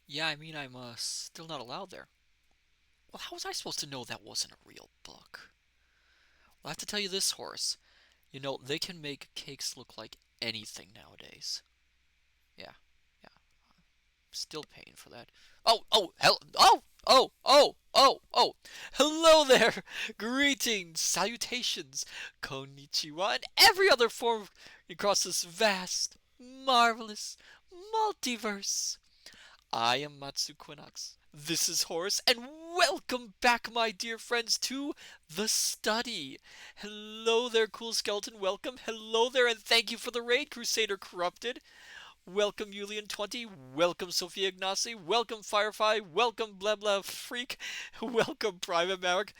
Yeah, I mean, I'm still not allowed there. Well, how was I supposed to know that wasn't a real book? Well, I have to tell you this, Horace. You know, they can make cakes look like anything nowadays. Yeah, yeah. Still paying for that. Oh! Hello there! Greetings, salutations, konnichiwa, and every other form across this vast, marvelous multiverse. I am Matsu Quinox. This is Horace, and welcome back, my dear friends, to The Study. Hello there, cool skeleton. Welcome. Hello there, and thank you for the raid, Crusader Corrupted. Welcome, Julian20. Welcome, Sophia Ignacy. Welcome, Firefly. Welcome, Blah Blah Freak. Welcome, Private Maverick.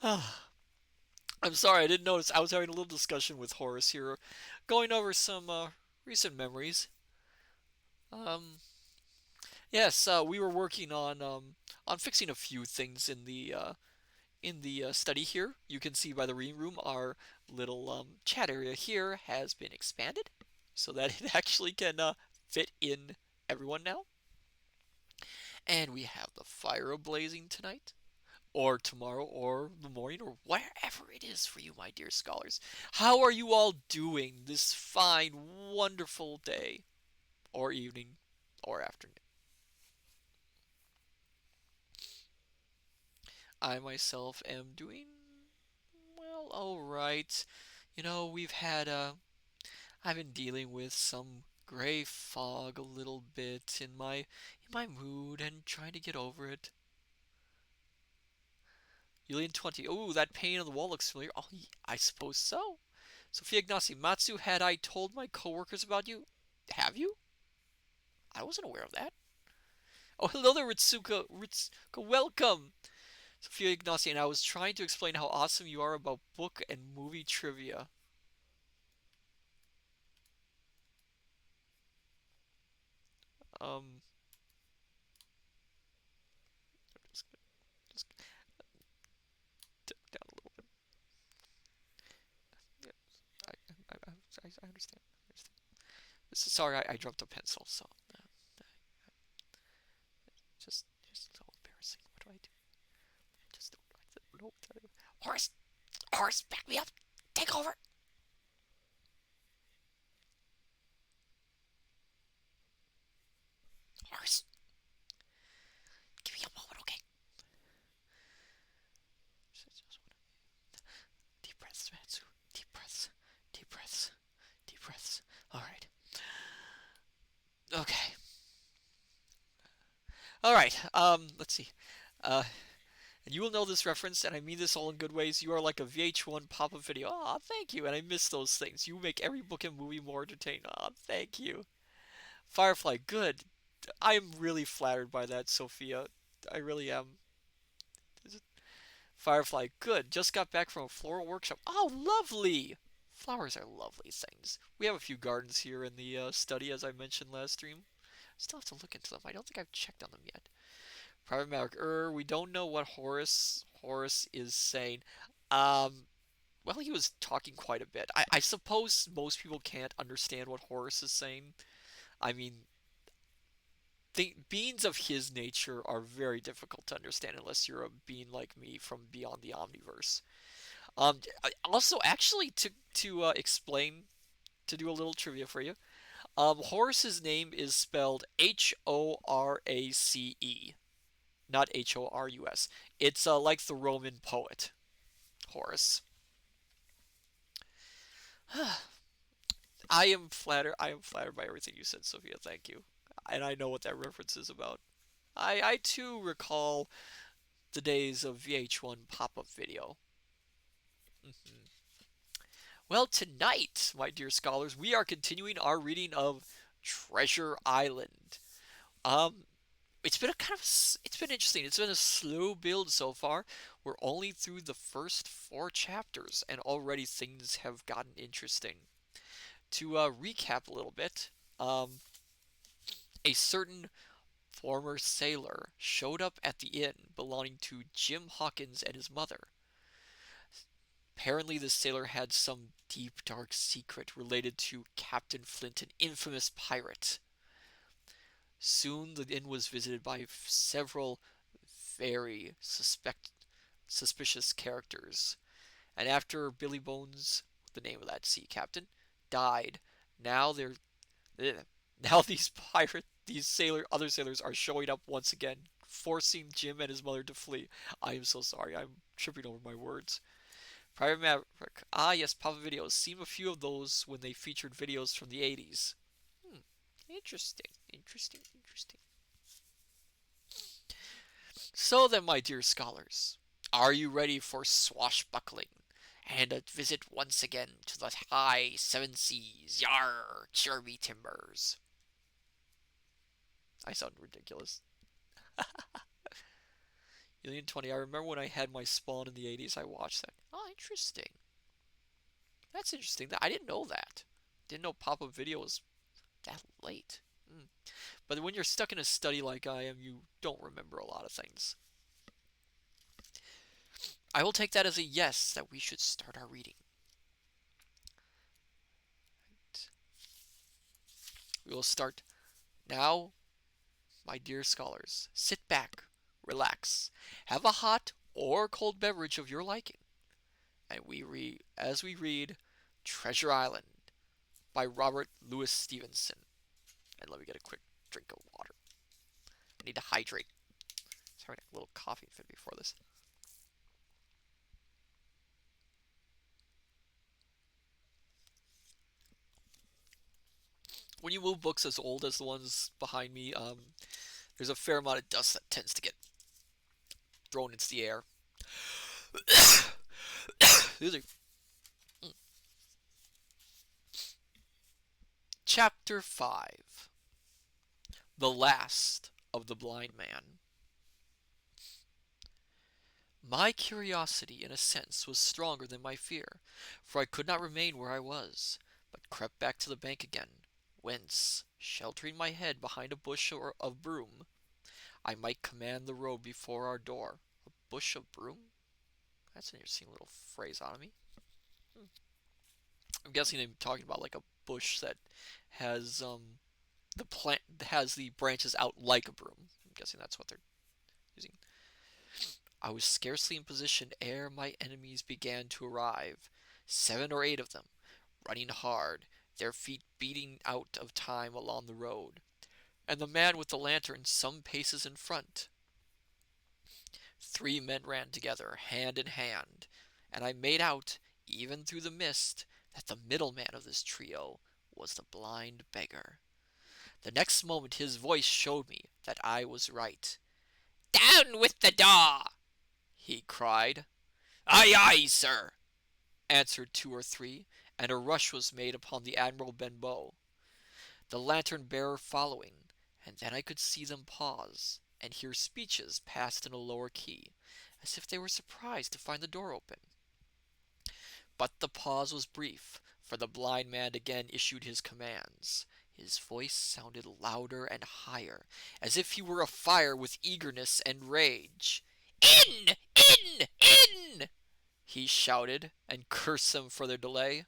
I'm sorry, I didn't notice. I was having a little discussion with Horace here, going over some recent memories. Um, yes, we were working on fixing a few things in the study here. You can see by the reading room, our little chat area here has been expanded so that it actually can fit in everyone now. And we have the fire blazing tonight, or tomorrow, or the morning, or wherever it is for you, my dear scholars. How are you all doing this fine, wonderful day, or evening, or afternoon? I myself am doing well, alright. You know, I've been dealing with some gray fog a little bit in my mood and trying to get over it. Julian20. Oh, that painting on the wall looks familiar. Oh, I suppose so. Sophia Ignacy. Matsu, had I told my coworkers about you? Have you? I wasn't aware of that. Oh, hello there, Ritsuka. Ritsuka, welcome. Sophia Ignacy, and I was trying to explain how awesome you are about book and movie trivia. Um, just, just down a little bit. Yeah, I, I understand. I understand. Sorry, I dropped a pencil, so just so embarrassing. What do I do? I don't know what to do. Horace, Horace, back me up. Take over. Horace, give me a moment, okay? Deep breaths, Matsu. Deep breaths. Deep breaths. Deep breaths. All right. Okay. All right. Let's see. Uh, and you will know this reference, and I mean this all in good ways. You are like a VH1 pop-up video. Ah, thank you. And I miss those things. You make every book and movie more entertaining. Ah, thank you. Firefly, good. I am really flattered by that, Sophia. I really am. Firefly, good. Just got back from a floral workshop. Oh, lovely! Flowers are lovely things. We have a few gardens here in the study, as I mentioned last stream. Still have to look into them. I don't think I've checked on them yet. Private Maverick, we don't know what Horace is saying. Um, well, he was talking quite a bit. I suppose most people can't understand what Horace is saying. I mean, beings of his nature are very difficult to understand unless you're a being like me from beyond the Omniverse. Also, actually, to explain, to do a little trivia for you, Horace's name is spelled Horace, not Horus. It's like the Roman poet Horace. I am flattered. I am flattered by everything you said, Sophia. Thank you. And I know what that reference is about. I too recall the days of VH1 pop-up video. Mhm. Well, tonight, my dear scholars, we are continuing our reading of Treasure Island. Um, it's been a kind of it's been interesting. It's been a slow build so far. We're only through the first four chapters, and already things have gotten interesting. To recap a little bit, a certain former sailor showed up at the inn belonging to Jim Hawkins and his mother. Apparently, the sailor had some deep, dark secret related to Captain Flint, an infamous pirate. Soon the inn was visited by several very suspicious characters, and after Billy Bones, the name of that sea captain, died, now they're now other sailors are showing up once again, forcing Jim and his mother to flee. I am so sorry. I'm tripping over my words. Private Maverick. Ah, yes, Papa Videos. Seen a few of those when they featured videos from the 80s. Hmm. Interesting. Interesting. Interesting. So then, my dear scholars, are you ready for swashbuckling and a visit once again to the high seven seas? Yar, cheer me timbers. I sound ridiculous. Alien 20. I remember when I had my spawn in the 80s, I watched that. Oh, interesting. That's interesting. I didn't know that. Didn't know pop-up video was that late. Mm. But when you're stuck in a study like I am, you don't remember a lot of things. I will take that as a yes that we should start our reading. We will start now, my dear scholars. Sit back, relax, have a hot or cold beverage of your liking, and as we read Treasure Island by Robert Louis Stevenson. And let me get a quick drink of water. I need to hydrate. I was having a little coffee fit before this. When you move books as old as the ones behind me, there's a fair amount of dust that tends to get thrown into the air. Chapter 5. The Last of the Blind Man. My curiosity, in a sense, was stronger than my fear, for I could not remain where I was, but crept back to the bank again, whence, sheltering my head behind a bush of broom, I might command the road before our door. A bush of broom? That's an interesting little phraseonomy. I'm guessing I'm talking about like a bush that has the plant has the branches out like a broom. I'm guessing that's what they're using. I was scarcely in position ere my enemies began to arrive, 7 or 8 of them, running hard, their feet beating out of time along the road, and the man with the lantern some paces in front. 3 men ran together, hand in hand, and I made out, even through the mist, that the middleman of this trio was the blind beggar. The next moment his voice showed me that I was right. "Down with the door!" he cried. "Aye, aye, sir," answered 2 or 3, and a rush was made upon the Admiral Benbow, the lantern-bearer following, and then I could see them pause, and hear speeches passed in a lower key, as if they were surprised to find the door open. But the pause was brief, for the blind man again issued his commands. His voice sounded louder and higher, as if he were afire with eagerness and rage. "In! In! In!" he shouted, and cursed them for their delay.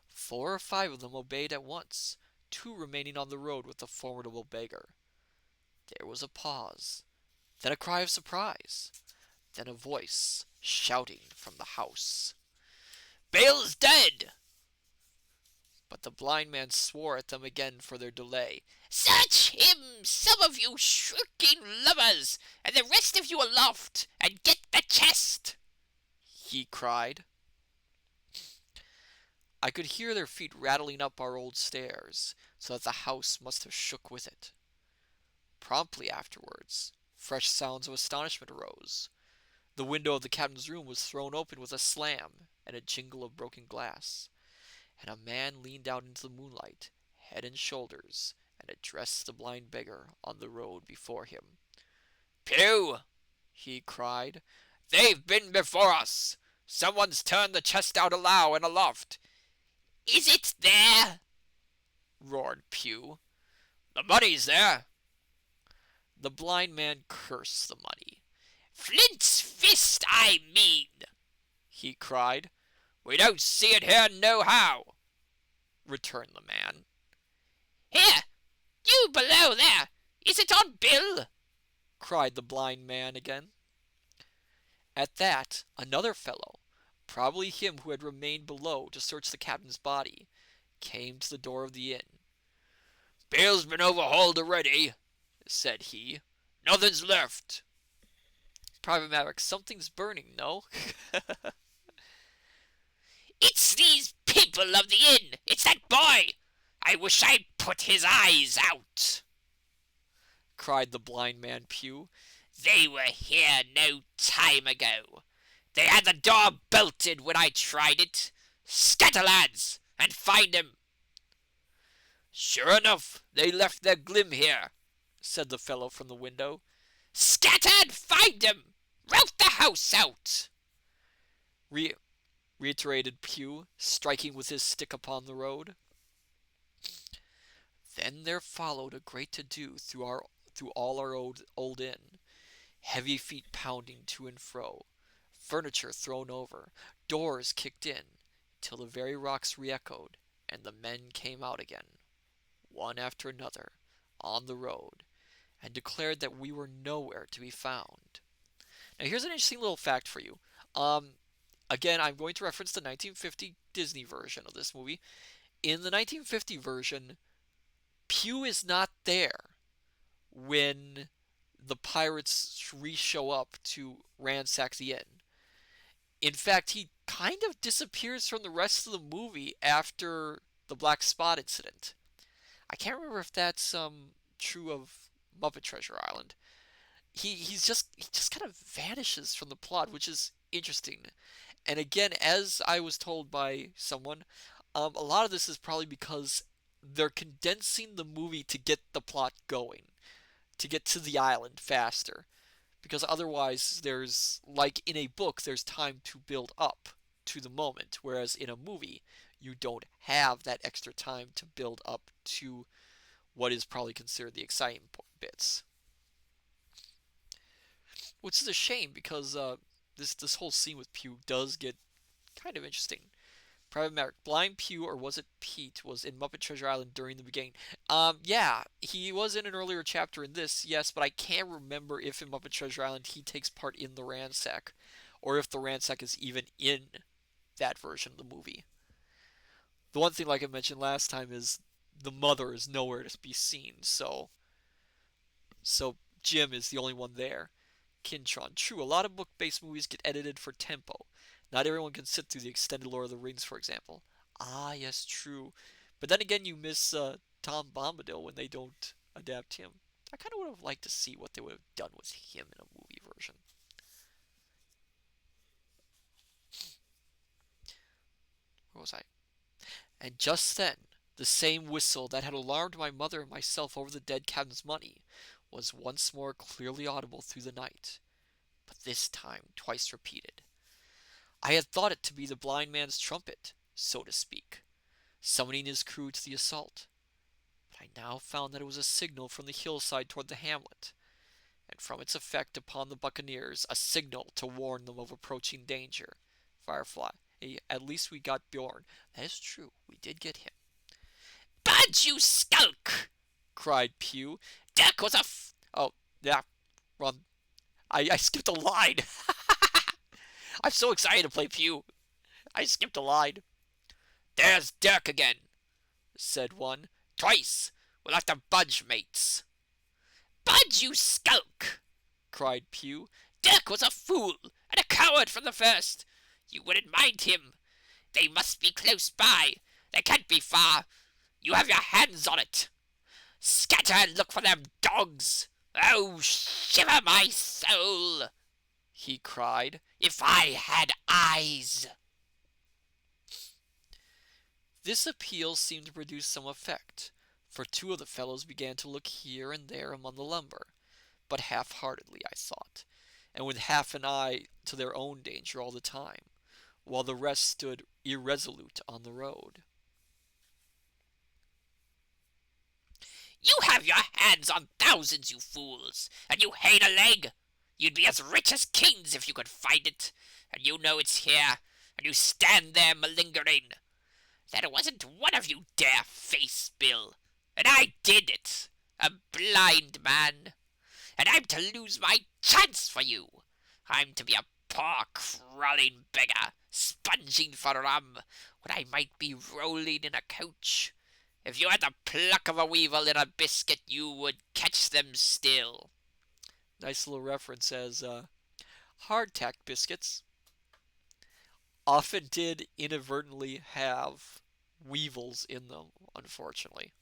4 or 5 of them obeyed at once, 2 remaining on the road with the formidable beggar. There was a pause, then a cry of surprise, then a voice shouting from the house, "Bill's dead!" But the blind man swore at them again for their delay. "Search him, some of you shrieking lubbers, and the rest of you aloft, and get the chest!" he cried. I could hear their feet rattling up our old stairs, so that the house must have shook with it. Promptly afterwards, fresh sounds of astonishment arose. The window of the captain's room was thrown open with a slam and a jingle of broken glass, and a man leaned out into the moonlight, head and shoulders, and addressed the blind beggar on the road before him. "Pew!" he cried. "They've been before us! Someone's turned the chest out alow and aloft." "Is it there?" roared Pew. "The money's there." The blind man cursed the money. "Flint's fist, I mean!" he cried. "We don't see it here nohow," returned the man. "Here, You below there! Is it on Bill?" cried the blind man again. At that, another fellow, probably him who had remained below to search the captain's body, came to the door of the inn. "Bill's been overhauled already," said he. "Nothing's left." Private Maverick, something's burning, no? "It's these people of the inn! It's that boy! I wish I'd put his eyes out!" cried the blind man Pew. "They were here no time ago. They had the door bolted when I tried it. Scatter, lads, and find him." "Sure enough, they left their glim here," said the fellow from the window. "Scatter and find him! Rout the house out!" reiterated Pew, striking with his stick upon the road. Then there followed a great to-do through all our old inn. Heavy feet pounding to and fro, furniture thrown over, doors kicked in, till the very rocks re-echoed, and the men came out again, one after another, on the road, and declared that we were nowhere to be found. Now here's an interesting little fact for you. Again, I'm going to reference the 1950 Disney version of this movie. In the 1950 version, Pew is not there when the pirates re-show up to ransack the inn. In fact, he kind of disappears from the rest of the movie after the Black Spot incident. I can't remember if that's true of Muppet Treasure Island. He just kind of vanishes from the plot, which is interesting. And again, as I was told by someone, a lot of this is probably because they're condensing the movie to get the plot going, to get to the island faster. Because otherwise, there's, like in a book, there's time to build up to the moment. Whereas in a movie, you don't have that extra time to build up to what is probably considered the exciting bits. Which is a shame because this whole scene with Pew does get kind of interesting. Private Maverick, Blind Pew, or was it Pete, was in Muppet Treasure Island during the beginning. Yeah, he was in an earlier chapter in this, yes, but I can't remember if in Muppet Treasure Island he takes part in the ransack, or if the ransack is even in that version of the movie. The one thing, like I mentioned last time, is the mother is nowhere to be seen, so Jim is the only one there. Kintron, true, a lot of book-based movies get edited for tempo. Not everyone can sit through the extended Lord of the Rings, for example. Ah, yes, true. But then again, you miss Tom Bombadil when they don't adapt him. I kind of would have liked to see what they would have done with him in a movie version. Where was I? And just then, the same whistle that had alarmed my mother and myself over the dead captain's money was once more clearly audible through the night, but this time twice repeated. I had thought it to be the blind man's trumpet, so to speak, summoning his crew to the assault, but I now found that it was a signal from the hillside toward the hamlet, and from its effect upon the buccaneers, a signal to warn them of approaching danger. Firefly, hey, at least we got Bjorn. That is true, we did get him. "Budge, you skulk!" cried Pew. "Dirk was Oh, yeah, wrong. I skipped a line. I'm so excited to play Pew. I skipped a line. "There's Dirk again," said one. "Twice. We'll have to budge, mates." "Budge, you skulk!" cried Pew. "Dirk was a fool and a coward from the first. You wouldn't mind him. They must be close by. They can't be far. You have your hands on it. Scatter and look for them dogs. Oh, shiver my soul," he cried. "if I had eyes." This appeal seemed to produce some effect, for two of the fellows began to look here and there among the lumber, but half-heartedly, I thought, and with half an eye to their own danger all the time, while the rest stood irresolute on the road. "You have your hands on thousands, you fools, and you hain't a leg. You'd be as rich as kings if you could find it, and you know it's here, and you stand there malingering. There wasn't one of you dare face Bill, and I did it. A blind man. And I'm to lose my chance for you. I'm to be a poor crawling beggar, sponging for rum, when I might be rolling in a coach. If you had the pluck of a weevil in a biscuit, you would catch them still. Nice little reference as hardtack biscuits often did inadvertently have weevils in them, unfortunately.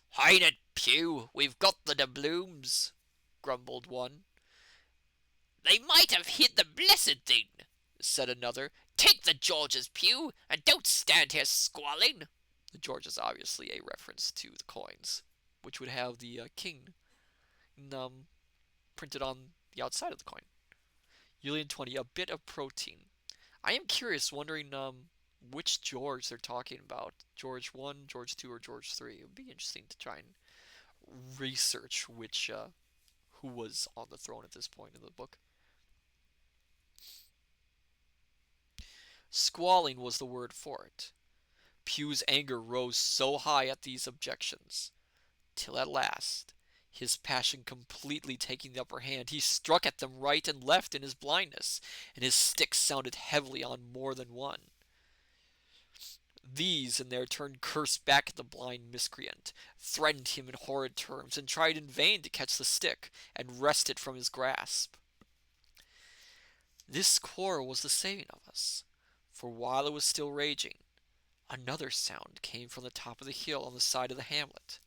Hide it, Pew. We've got the doubloons, Grumbled one. they might have hid the blessed thing, said another. Take the Georges, Pew, and don't stand here squalling. The George is obviously a reference to the coins, which would have the king printed on the outside of the coin. Julian 20, a bit of protein. I am curious, wondering which George they're talking about. George 1, George 2, or George 3. It would be interesting to try and research who was on the throne at this point in the book. Squalling was the word for it. Pew's anger rose so high at these objections, till at last, his passion completely taking the upper hand, he struck at them right and left in his blindness, and his stick sounded heavily on more than one. These, in their turn, cursed back at the blind miscreant, threatened him in horrid terms, and tried in vain to catch the stick and wrest it from his grasp. This quarrel was the saving of us, for while it was still raging, another sound came from the top of the hill on the side of the hamlet,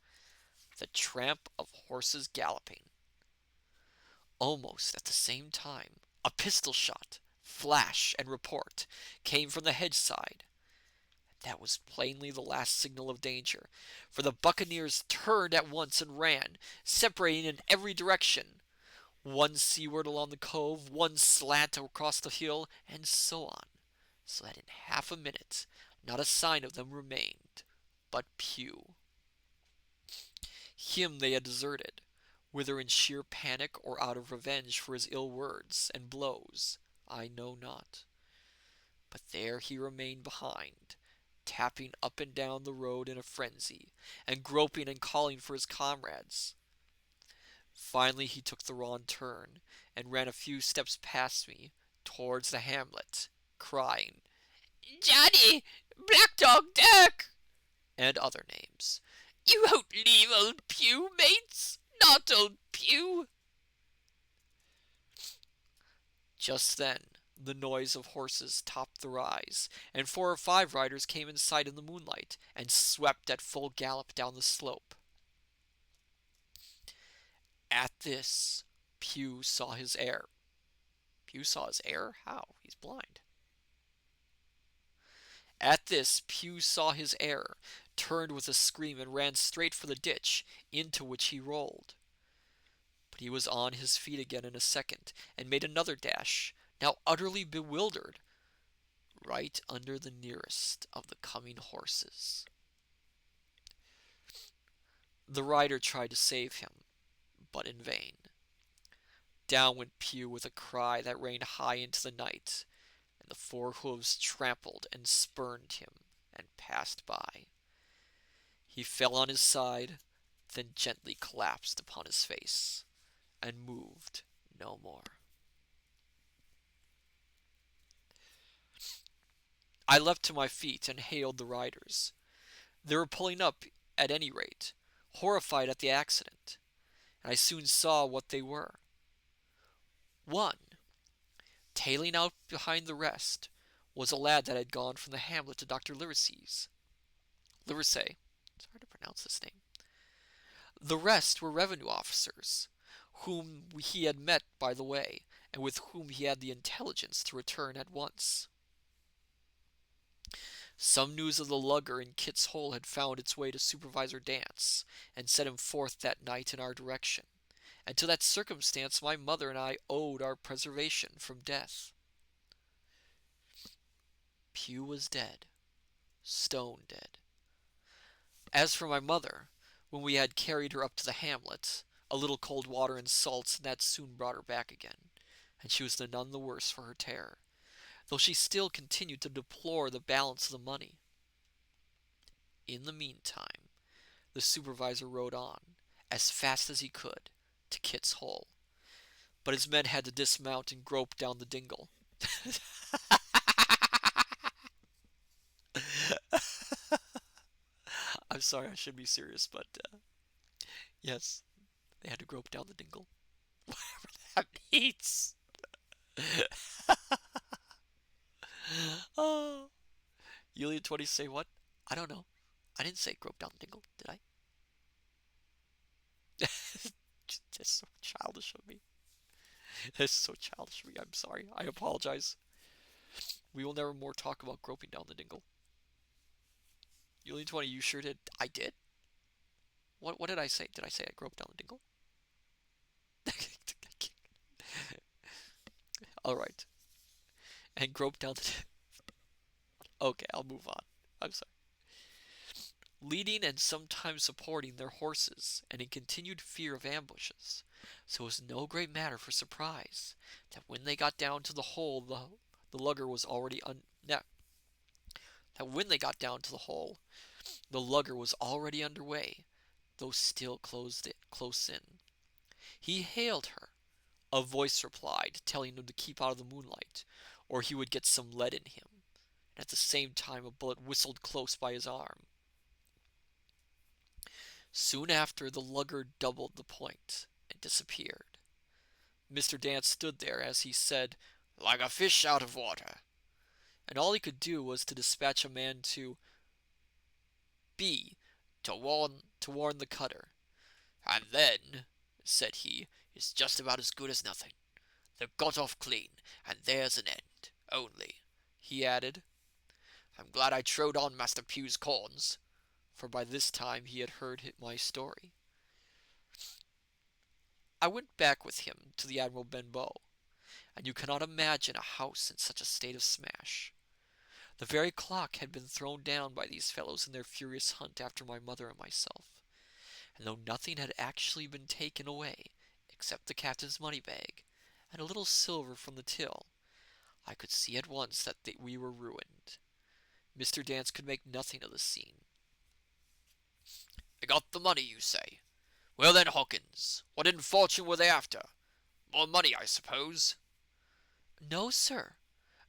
the tramp of horses galloping. Almost at the same time, a pistol shot, flash, and report came from the hedge side. That was plainly the last signal of danger, for the buccaneers turned at once and ran, separating in every direction, one seaward along the cove, one slant across the hill, and so on, so that in half a minute not a sign of them remained but Pew. Him they had deserted, whether in sheer panic or out of revenge for his ill words and blows, I know not. But there he remained behind, tapping up and down the road in a frenzy, and groping and calling for his comrades. Finally he took the wrong turn, and ran a few steps past me, towards the hamlet, crying, Johnny! Black Dog Dirk! and other names. You won't leave old Pew, mates? Not old Pew? Just then the noise of horses topped the rise, and 4 or 5 riders came in sight in the moonlight, and swept at full gallop down the slope. At this, Pew saw his heir. Pew saw his heir? How? He's blind. At this, Pew saw his heir, turned with a scream, and ran straight for the ditch, into which he rolled. But he was on his feet again in a second, and made another dash, now utterly bewildered, right under the nearest of the coming horses. The rider tried to save him, but in vain. Down went Pew with a cry that rang high into the night, and the 4 hoofs trampled and spurned him and passed by. He fell on his side, then gently collapsed upon his face, and moved no more. I leapt to my feet and hailed the riders. They were pulling up, at any rate, horrified at the accident, and I soon saw what they were. One, tailing out behind the rest, was a lad that had gone from the hamlet to Dr. Livesey's. Livesey. It's hard to pronounce this name. The rest were revenue officers, whom he had met by the way, and with whom he had the intelligence to return at once. Some news of the lugger in Kit's Hole had found its way to Supervisor Dance, and sent him forth that night in our direction, and to that circumstance my mother and I owed our preservation from death. Pew was dead, stone dead. As for my mother, when we had carried her up to the hamlet, a little cold water and salts, and that soon brought her back again, and she was none the worse for her terror, though she still continued to deplore the balance of the money. In the meantime, The supervisor rode on, as fast as he could, to Kit's hole. But his men had to dismount and grope down the dingle. I'm sorry, I should be serious, but yes, they had to grope down the dingle. Whatever that means. Oh, Yulia 20 say what? I don't know. I didn't say grope down the dingle, did I? That's so childish of me. That's so childish of me. I'm sorry. I apologize. We will never more talk about groping down the dingle. Yulia 20, you sure did? I did? What did I say? Did I say I groped down the dingle? Alright. And grope down the. Okay, I'll move on. I'm sorry. Leading and sometimes supporting their horses, and in continued fear of ambushes. So it was no great matter for surprise that when they got down to the hole, the lugger was already that when they got down to the hole, the lugger was already underway, though still close in. He hailed her. A voice replied, telling him to keep out of the moonlight, or he would get some lead in him. And at the same time, a bullet whistled close by his arm. Soon after, the lugger doubled the point and disappeared. Mr. Dance stood there as he said, like a fish out of water, and all he could do was to dispatch a man to B to warn the cutter. And then, said he, it's just about as good as nothing. They've got off clean, and there's an end. Only, he added, I'm glad I trode on Master Pugh's corns, for by this time he had heard my story. I went back with him to the Admiral Benbow, and you cannot imagine a house in such a state of smash. The very clock had been thrown down by these fellows in their furious hunt after my mother and myself, and though nothing had actually been taken away except the captain's money bag and a little silver from the till, I could see at once that we were ruined. Mr. Dance could make nothing of the scene. They got the money, you say? Well then, Hawkins, what in fortune were they after? More money, I suppose? No, sir,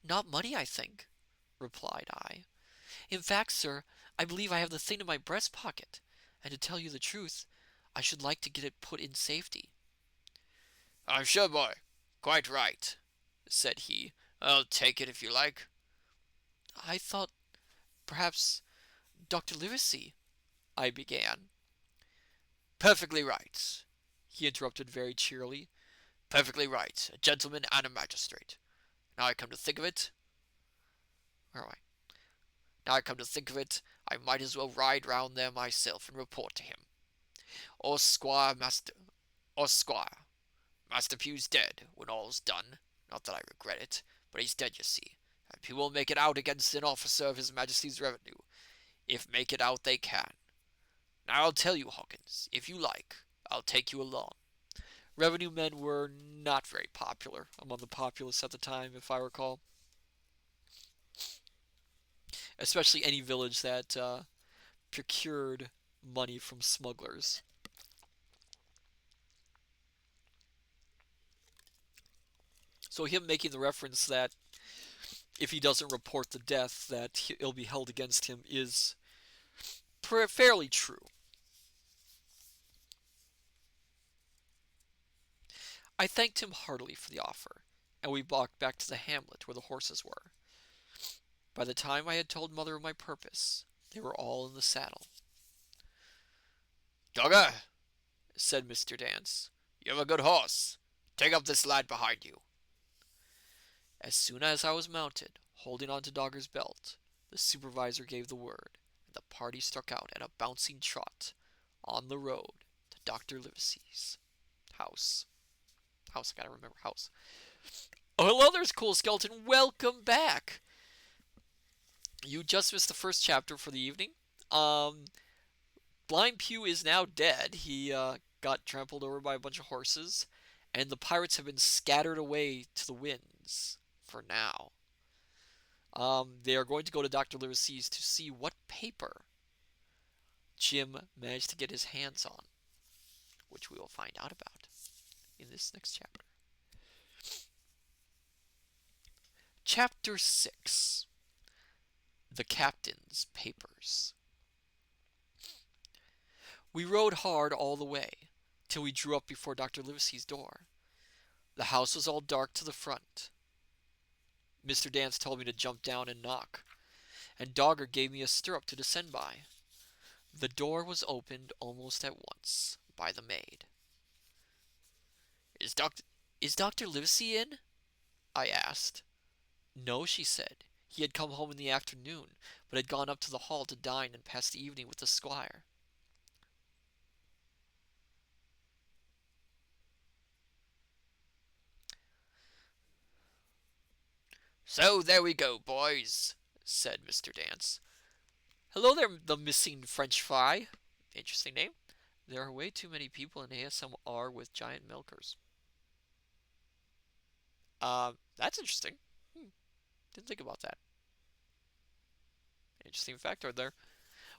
not money, I think, replied I. In fact, sir, I believe I have the thing in my breast pocket, and to tell you the truth, I should like to get it put in safety. I'm sure, boy. Quite right, said he. I'll take it if you like. I thought perhaps Dr. Livesey, I began. Perfectly right, he interrupted very cheerily. Perfectly right. A gentleman and a magistrate. Now I come to think of it. Where am I? Now I come to think of it, I might as well ride round there myself and report to him. Or Squire. Master Pugh's dead, when all's done. Not that I regret it, but he's dead, you see, and people will make it out against an officer of His Majesty's revenue, if make it out they can. Now I'll tell you, Hawkins, if you like, I'll take you along. Revenue men were not very popular among the populace at the time, if I recall. Especially any village that procured money from smugglers. So him making the reference that if he doesn't report the death, that he'll be held against him is fairly true. I thanked him heartily for the offer, and we walked back to the hamlet where the horses were. By the time I had told Mother of my purpose, they were all in the saddle. Dogger, said Mr. Dance, you have a good horse. Take up this lad behind you. As soon as I was mounted, holding on to Dogger's belt, the supervisor gave the word, and the party struck out at a bouncing trot on the road to Dr. Livesey's house. I gotta remember house. Oh, hello there's Cool Skeleton. Welcome back. You just missed the first chapter for the evening. Blind Pew is now dead. He got trampled over by a bunch of horses, and the pirates have been scattered away to the winds for now. They are going to go to Dr. Livesey's to see what paper Jim managed to get his hands on, which we will find out about in this next chapter. Chapter 6: The Captain's Papers. We rode hard all the way, till we drew up before Dr. Livesey's door. The house was all dark to the front. Mr. Dance told me to jump down and knock, and Dogger gave me a stirrup to descend by. The door was opened almost at once by the maid. Is Dr. Livesey in?" I asked. "No," she said. He had come home in the afternoon, but had gone up to the hall to dine and pass the evening with the squire. So there we go, boys, said Mr. Dance. "Hello there, the missing French fry." Interesting name. "There are way too many people in ASMR with giant milkers." That's interesting. Didn't think about that. Interesting fact right there.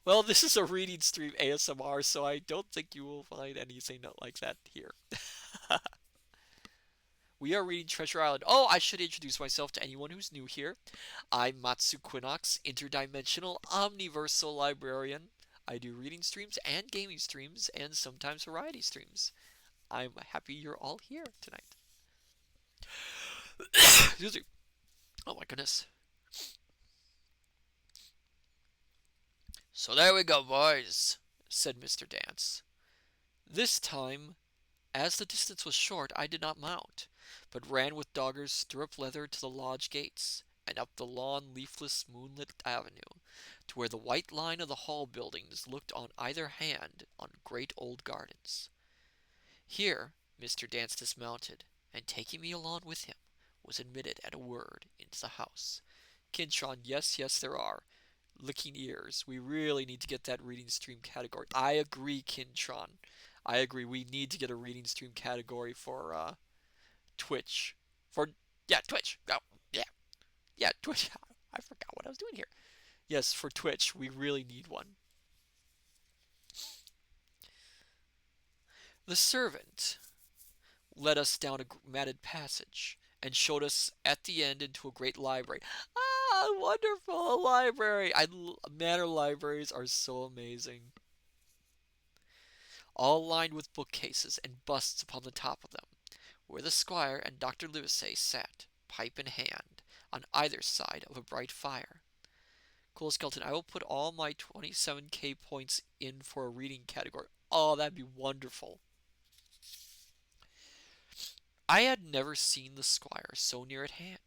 Well, this is a reading stream ASMR, so I don't think you will find anything like that here. We are reading Treasure Island. Oh, I should introduce myself to anyone who's new here. I'm Matsu Quinox, interdimensional omniversal librarian. I do reading streams and gaming streams and sometimes variety streams. I'm happy you're all here tonight. Excuse me. Oh my goodness. So there we go, boys, said Mr. Dance. This time, as the distance was short, I did not mount, but ran with Dogger's stirrup leather to the lodge gates, and up the long, leafless, moonlit avenue, to where the white line of the hall buildings looked on either hand on great old gardens. Here Mr. Dance dismounted, and taking me along with him, was admitted at a word into the house. Kintron, yes, there are. Licking ears. We really need to get that reading stream category. I agree, Kintron. I agree. We need to get a reading stream category for Twitch. Twitch. Oh, yeah, Twitch. I forgot what I was doing here. Yes, for Twitch, we really need one. The servant led us down a matted passage and showed us at the end into a great library. Ah, wonderful library! Manor libraries are so amazing. All lined with bookcases and busts upon the top of them, where the squire and Dr. Livesey sat, pipe in hand, on either side of a bright fire. Cool Skeleton, I will put all my 27k points in for a reading category. Oh, that'd be wonderful. I had never seen the squire so near at hand.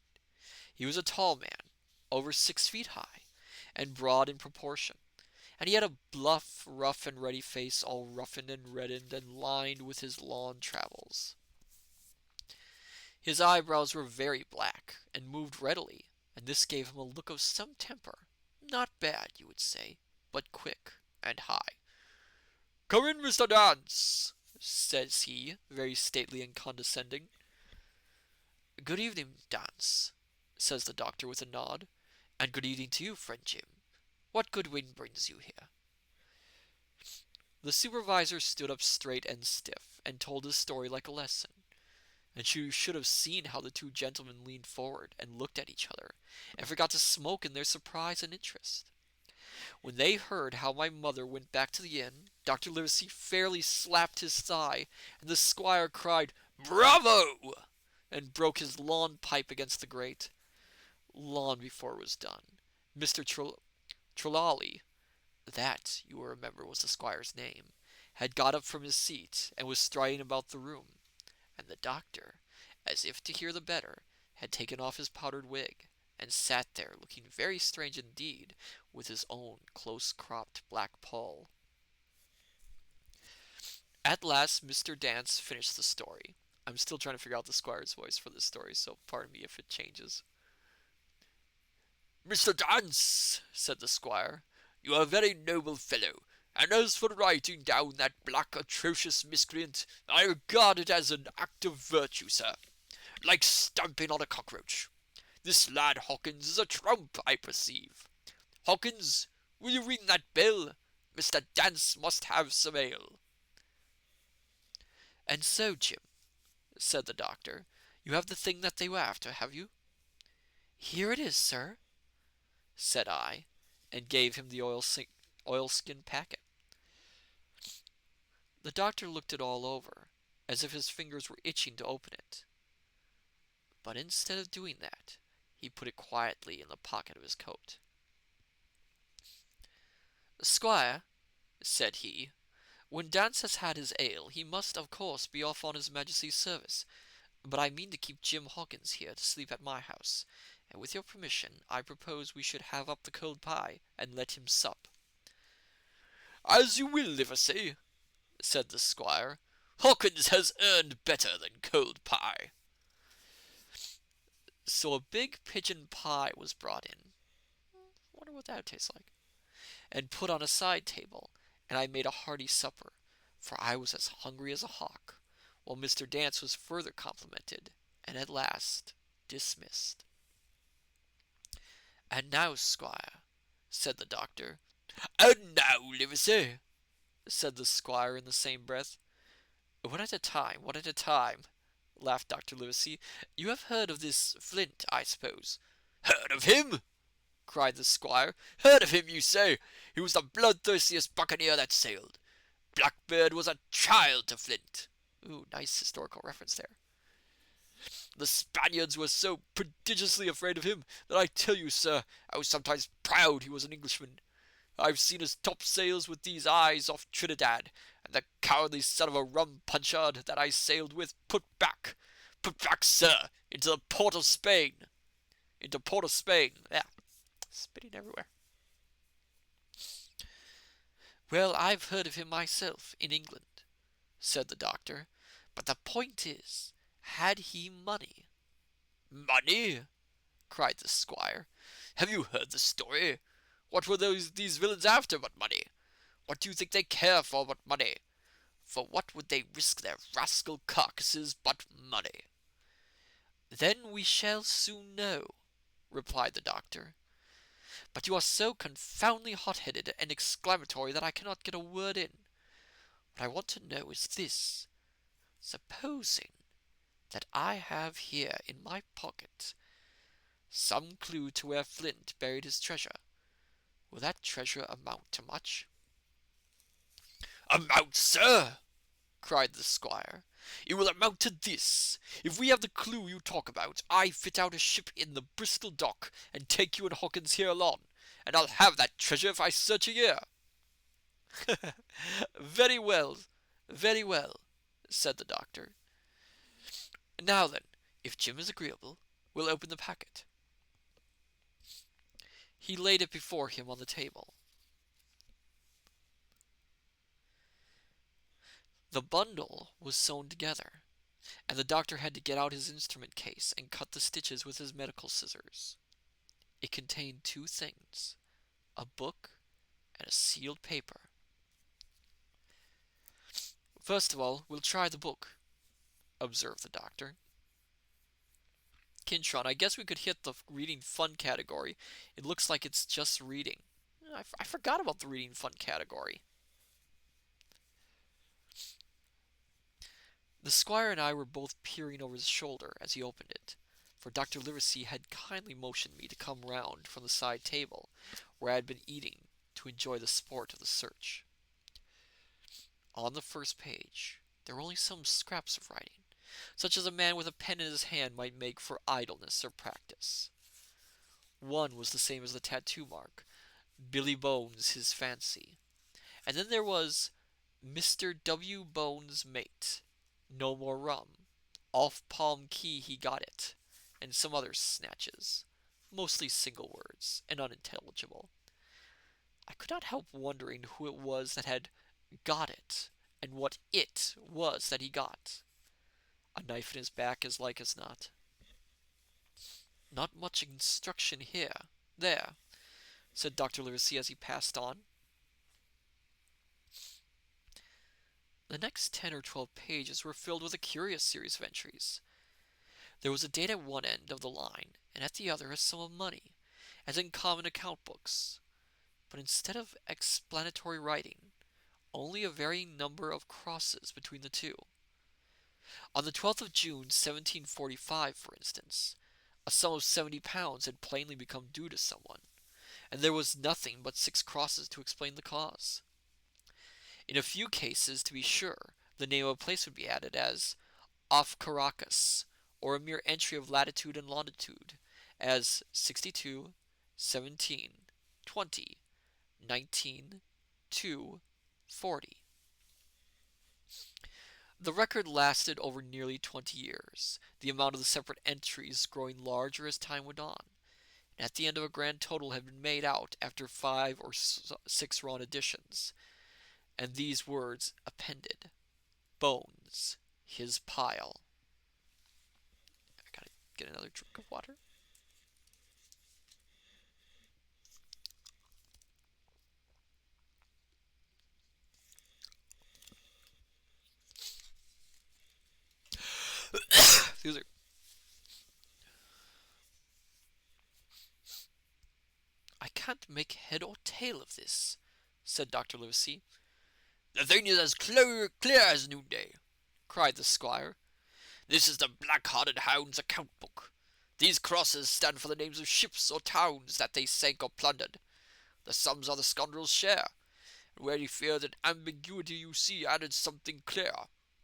He was a tall man, over 6 feet high, and broad in proportion, and he had a bluff, rough and ready face, all roughened and reddened and lined with his long travels. His eyebrows were very black, and moved readily, and this gave him a look of some temper. Not bad, you would say, but quick and high. "Come in, Mr. Dance," says he, very stately and condescending. "Good evening, Dance," says the doctor with a nod. "And good evening to you, friend Jim. What good wind brings you here?" The supervisor stood up straight and stiff, and told his story like a lesson. And you should have seen how the two gentlemen leaned forward and looked at each other, and forgot to smoke in their surprise and interest. When they heard how my mother went back to the inn, Dr. Livesey fairly slapped his thigh, and the squire cried, "Bravo!" and broke his long pipe against the grate. Long before it was done, Mr. Trelawney, that, you will remember, was the squire's name, had got up from his seat, and was striding about the room, and the doctor, as if to hear the better, had taken off his powdered wig, and sat there looking very strange indeed, with his own close-cropped black poll. At last Mr. Dance finished the story. I'm still trying to figure out the squire's voice for this story, so pardon me if it changes. "Mr. Dance," said the squire, "you are a very noble fellow, and as for writing down that black, atrocious miscreant, I regard it as an act of virtue, sir, like stamping on a cockroach. This lad Hawkins is a trump, I perceive. Hawkins, will you ring that bell? Mr. Dance must have some ale. And so, Jim, said the doctor, you have the thing that they were after, have you? Here it is, sir, said I, and gave him the oilskin packet. The doctor looked it all over, as if his fingers were itching to open it. But instead of doing that, he put it quietly in the pocket of his coat. Squire, said he, when Dance has had his ale, he must, of course, be off on his Majesty's service. But I mean to keep Jim Hawkins here to sleep at my house, and with your permission, I propose we should have up the cold pie and let him sup. As you will, Livesey, said the squire. Hawkins has earned better than cold pie. So a big pigeon pie was brought in. Wonder what that would taste like. And put on a side table, and I made a hearty supper, for I was as hungry as a hawk, while Mr. Dance was further complimented, and at last dismissed. And now, squire, said the doctor. And now, Livesey, said the squire in the same breath. One at a time, one at a time, laughed Dr. Livesey. You have heard of this Flint, I suppose? Heard of him? cried the squire. Heard of him, you say? He was the bloodthirstiest buccaneer that sailed. Blackbeard was a child to Flint. Ooh, nice historical reference there. The Spaniards were so prodigiously afraid of him that I tell you, sir, I was sometimes proud he was an Englishman. I've seen his topsails with these eyes off Trinidad, and the cowardly son of a rum punchard that I sailed with put back, sir, into the port of Spain. Into port of Spain. Yeah, spitting everywhere. Well, I've heard of him myself, in England, said the doctor. But the point is, had he money? Money? Cried the squire. Have you heard the story? What were these villains after but money? What do you think they care for but money? For what would they risk their rascal carcasses but money? Then we shall soon know, replied the doctor. But you are so confoundedly hot-headed and exclamatory that I cannot get a word in. What I want to know is this. Supposing that I have here in my pocket some clue to where Flint buried his treasure, will that treasure amount to much? Amount, sir? Cried the squire. It will amount to this. If we have the clue you talk about, I fit out a ship in the Bristol dock and take you and Hawkins here along, and I'll have that treasure if I search a year. Very well, said the doctor. Now then, if Jim is agreeable, we'll open the packet. He laid it before him on the table. The bundle was sewn together, and the doctor had to get out his instrument case and cut the stitches with his medical scissors. It contained two things, a book and a sealed paper. First of all, we'll try the book, observed the doctor. Kintron, I guess we could hit the reading fun category. It looks like it's just reading. I forgot about the reading fun category. The squire and I were both peering over his shoulder as he opened it, for Dr. Livesey had kindly motioned me to come round from the side table, where I had been eating, to enjoy the sport of the search. On the first page, there were only some scraps of writing, such as a man with a pen in his hand might make for idleness or practice. One was the same as the tattoo mark, Billy Bones his fancy. And then there was Mr. W. Bones mate, no more rum, off Palm Key he got it, and some other snatches, mostly single words and unintelligible. I could not help wondering who it was that had got it, and what it was that he got. A knife in his back as like as not. Not much instruction here. There, said Dr. Livesey as he passed on. The next 10 or 12 pages were filled with a curious series of entries. There was a date at one end of the line, and at the other a sum of money, as in common account books. but instead of explanatory writing, only a varying number of crosses between the two. On the 12th of June, 1745, for instance, a sum of £70 had plainly become due to someone, and there was nothing but 6 crosses to explain the cause. In a few cases, to be sure, the name of a place would be added, as off Caracas, or a mere entry of latitude and longitude, as 62, 17, 20, 19, 2, 40. The record lasted over nearly 20 years, the amount of the separate entries growing larger as time went on, and at the end a grand total had been made out after 5 or 6 wrong additions, and these words appended: Bones, his pile. I gotta get another drink of water. Excuse me. I can't make head or tail of this, said Dr. Livesey. The thing is as clear as noonday, cried the squire. This is the black-hearted hound's account book. These crosses stand for the names of ships or towns that they sank or plundered. The sums are the scoundrel's share, and where you fear that ambiguity you see added something clear.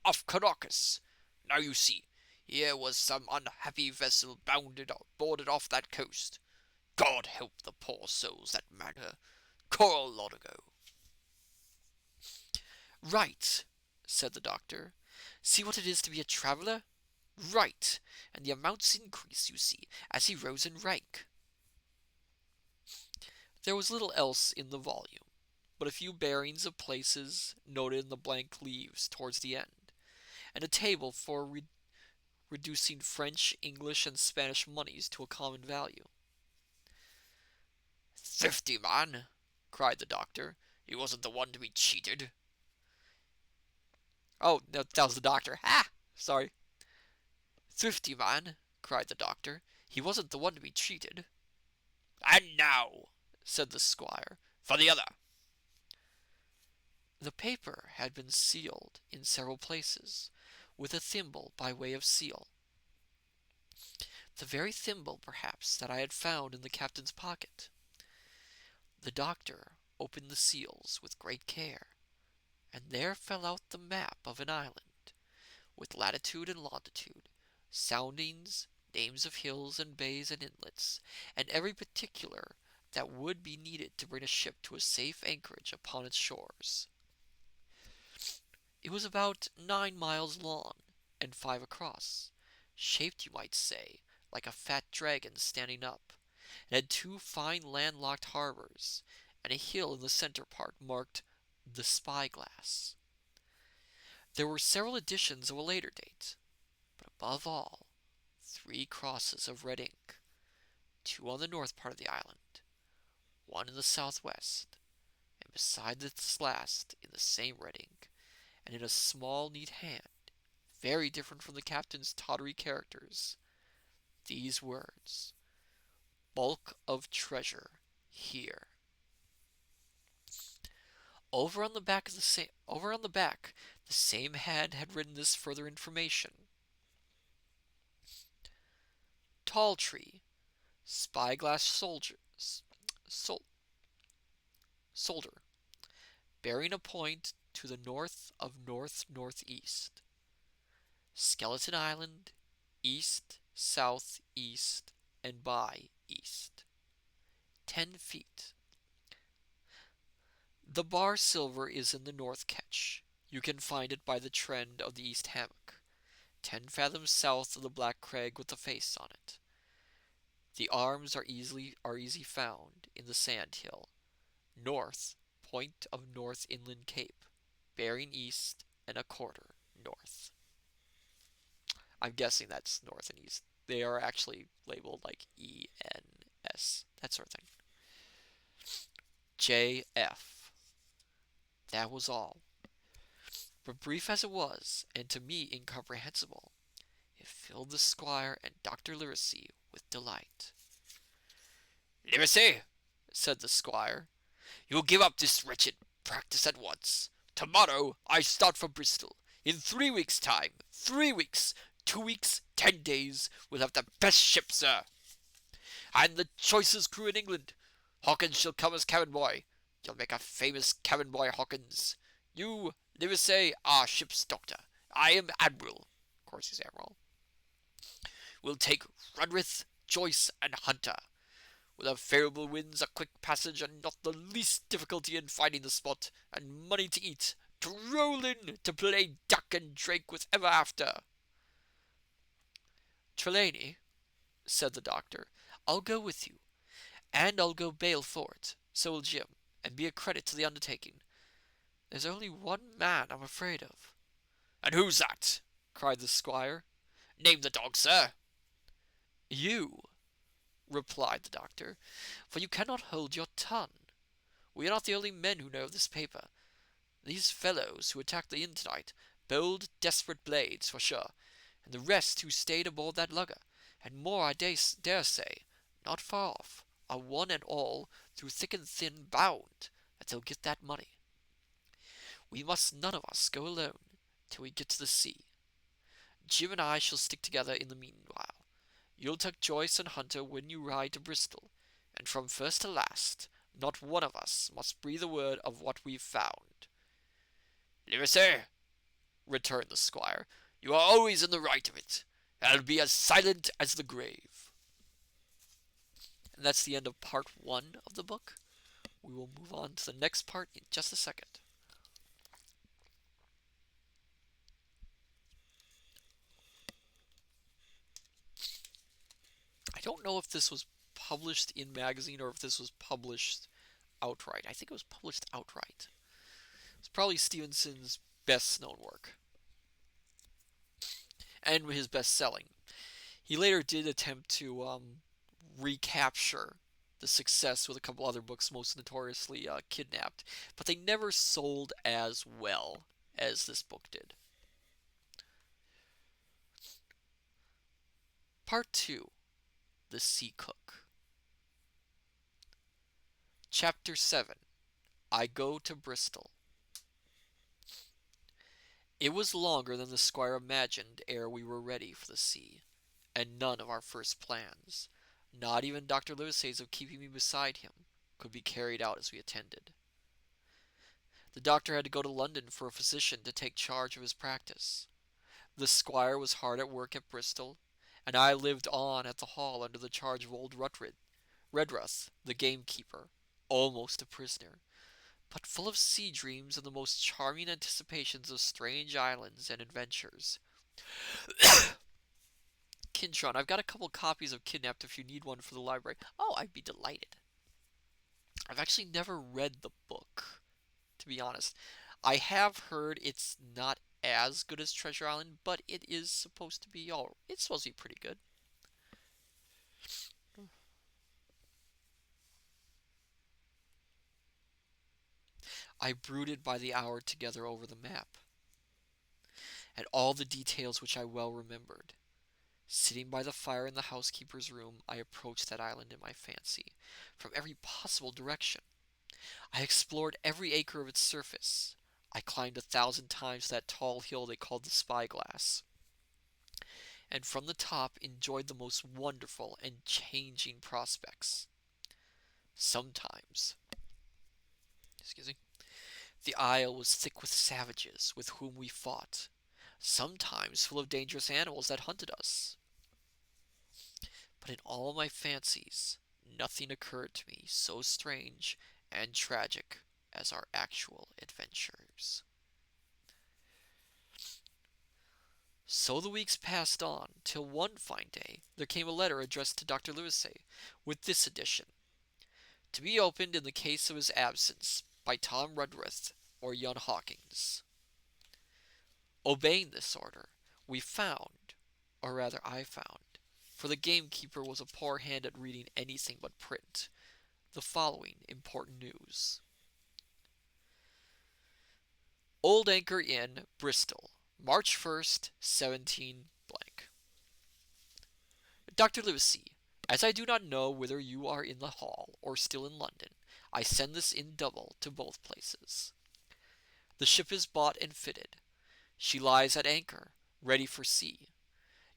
Off Caracas. Now you see, here was some unhappy vessel boarded off that coast. God help the poor souls that manned her. Coral long ago. Right, said the doctor. See what it is to be a traveller? Right, and the amounts increase, you see, as he rose in rank. There was little else in the volume, but a few bearings of places noted in the blank leaves towards the end, and a table for reducing French, English, and Spanish moneys to a common value. Thrifty man, cried the doctor. He wasn't the one to be cheated. Oh, that was the doctor. Ah! Sorry. Thrifty man, cried the doctor. He wasn't the one to be cheated. And now, said the squire, for the other. The paper had been sealed in several places, with a thimble by way of seal. The very thimble, perhaps, that I had found in the captain's pocket. The doctor opened the seals with great care, and there fell out the map of an island, with latitude and longitude, soundings, names of hills and bays and inlets, and every particular that would be needed to bring a ship to a safe anchorage upon its shores. It was about 9 miles long and 5 across, shaped, you might say, like a fat dragon standing up, and had 2 fine landlocked harbors, and a hill in the center part marked the Spyglass. There were several editions of a later date, but above all, 3 crosses of red ink, 2 on the north part of the island, 1 in the southwest, and beside this last, in the same red ink, and in a small, neat hand, very different from the captain's tawdry characters, these words: Bulk of treasure here. Over on the back, the same hand had written this further information: Tall tree, spyglass soldier, bearing a point to the north of north-northeast. Skeleton Island, east, south, east, and by east. 10 feet. The bar silver is in the north ketch. You can find it by the trend of the east hammock, 10 fathoms south of the black crag with the face on it. The arms are easy found in the sand hill, north, point of North Inland Cape, bearing east and a quarter north. I'm guessing that's north and east. They are actually labeled like ENS, that sort of thing. JF. That was all. But brief as it was, and to me incomprehensible, it filled the squire and Dr. Livesey with delight. Livesey, said the squire, You will give up this wretched practice at once. Tomorrow I start for Bristol. In 3 weeks' time, 3 weeks, 2 weeks, 10 days, we'll have the best ship, sir, and the choicest crew in England. Hawkins shall come as cabin boy. You'll make a famous cabin boy, Hawkins. You, Livesey, are ship's doctor. I am admiral. Of course he's admiral. We'll take Rudrith, Joyce, and Hunter. We'll have favourable winds, a quick passage, and not the least difficulty in finding the spot, and money to eat, to roll in, to play duck and drake with ever after. Trelawney, said the doctor, I'll go with you, and I'll go bail for it. So will Jim, and be a credit to the undertaking. There's only one man I'm afraid of. And who's that? Cried the squire. Name the dog, sir. You, replied the doctor, for you cannot hold your tongue. We are not the only men who know of this paper. These fellows who attacked the inn tonight, bold, desperate blades, for sure, and the rest who stayed aboard that lugger, and more I dare say, not far off, are one and all, through thick and thin, bound that they'll get that money. We must none of us go alone till we get to the sea. Jim and I shall stick together in the meanwhile. You'll take Joyce and Hunter when you ride to Bristol, and from first to last, not one of us must breathe a word of what we've found. Livesey, returned the squire, you are always in the right of it. I'll be as silent as the grave. And that's the end of part 1 of the book. We will move on to the next part in just a second. I don't know if this was published in magazine or if this was published outright. I think it was published outright. It's probably Stevenson's best known work. And his best selling. He later did attempt to recapture the success with a couple other books, most notoriously Kidnapped, but they never sold as well as this book did. Part 2, The Sea Cook. Chapter 7, I Go to Bristol. It was longer than the squire imagined ere we were ready for the sea, and none of our first plans, not even Dr. Livesey's of keeping me beside him, could be carried out as we intended. The doctor had to go to London for a physician to take charge of his practice. The squire was hard at work at Bristol, and I lived on at the Hall under the charge of old Redruth, the gamekeeper, almost a prisoner, but full of sea dreams and the most charming anticipations of strange islands and adventures. Kintron, I've got a couple copies of Kidnapped if you need one for the library. Oh, I'd be delighted. I've actually never read the book, to be honest. I have heard it's not as good as Treasure Island, but it is supposed to be it's supposed to be pretty good. I brooded by the hour together over the map, and all the details which I well remembered. Sitting by the fire in the housekeeper's room, I approached that island in my fancy, from every possible direction. I explored every acre of its surface. I climbed 1,000 times that tall hill they called the Spyglass, and from the top enjoyed the most wonderful and changing prospects. Sometimes, the isle was thick with savages with whom we fought, sometimes full of dangerous animals that hunted us. But in all my fancies, nothing occurred to me so strange and tragic as our actual adventures. So the weeks passed on, till one fine day there came a letter addressed to Dr. Livesey, with this addition: to be opened in the case of his absence, by Tom Rudrith or young Hawkins. Obeying this order, we found, or rather I found, for the gamekeeper was a poor hand at reading anything but print, the following important news. Old Anchor Inn, Bristol, March 1st, 17 blank. Dr. Livesey, as I do not know whether you are in the hall or still in London, I send this in double to both places. The ship is bought and fitted. She lies at anchor, ready for sea.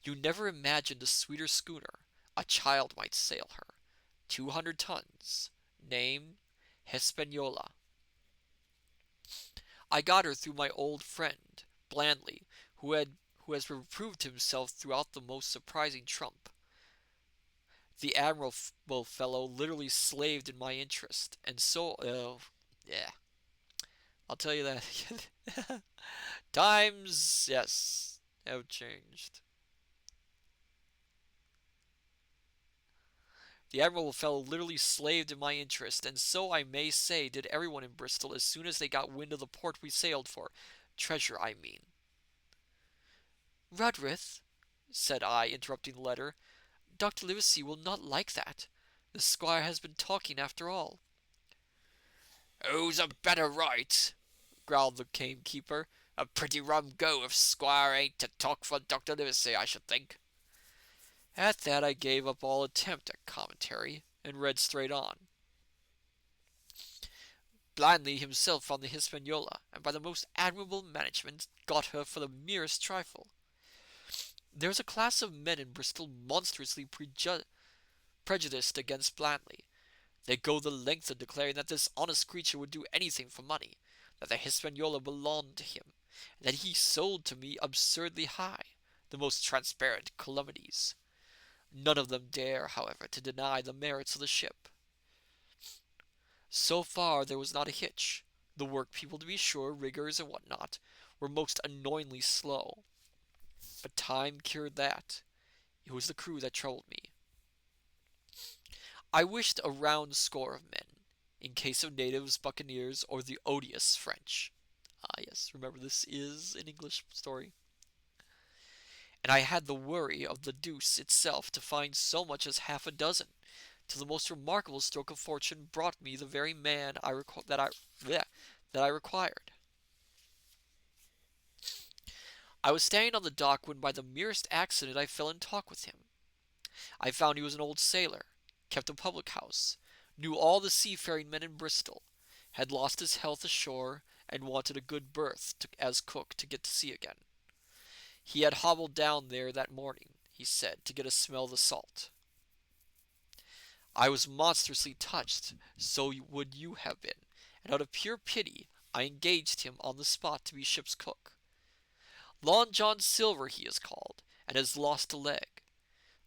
You never imagined a sweeter schooner. A child might sail her. 200 tons. Name Hispaniola. I got her through my old friend, Blandly, who has proved himself throughout the most surprising trump. The admirable fellow literally slaved in my interest, and so, yeah, I'll tell you that. Times, yes, have changed. The admirable fellow literally slaved in my interest, and so I may say did everyone in Bristol as soon as they got wind of the port we sailed for. Treasure, I mean. Rudrith, said I, interrupting the letter, Dr. Livesey will not like that. The squire has been talking after all. Who's a better right? Growled the gamekeeper. A pretty rum go if Squire ain't to talk for Dr. Livesey, I should think. At that I gave up all attempt at commentary, and read straight on. Blindly himself found the Hispaniola, and by the most admirable management got her for the merest trifle. There is a class of men in Bristol monstrously prejudiced against Blandly. They go the length of declaring that this honest creature would do anything for money, that the Hispaniola belonged to him, and that he sold to me absurdly high, the most transparent calumnies. None of them dare, however, to deny the merits of the ship. So far there was not a hitch. The work people, to be sure, riggers and what not, were most annoyingly slow. But time cured that. It was the crew that troubled me. I wished a round score of men, in case of natives, buccaneers, or the odious French. Ah, yes, remember this is an English story. And I had the worry of the deuce itself to find so much as half a dozen, till the most remarkable stroke of fortune brought me the very man that I required. I was standing on the dock when by the merest accident I fell in talk with him. I found he was an old sailor, kept a public house, knew all the seafaring men in Bristol, had lost his health ashore, and wanted a good berth as cook to get to sea again. He had hobbled down there that morning, he said, to get a smell of the salt. I was monstrously touched, so would you have been, and out of pure pity I engaged him on the spot to be ship's cook. Long John Silver he is called, and has lost a leg,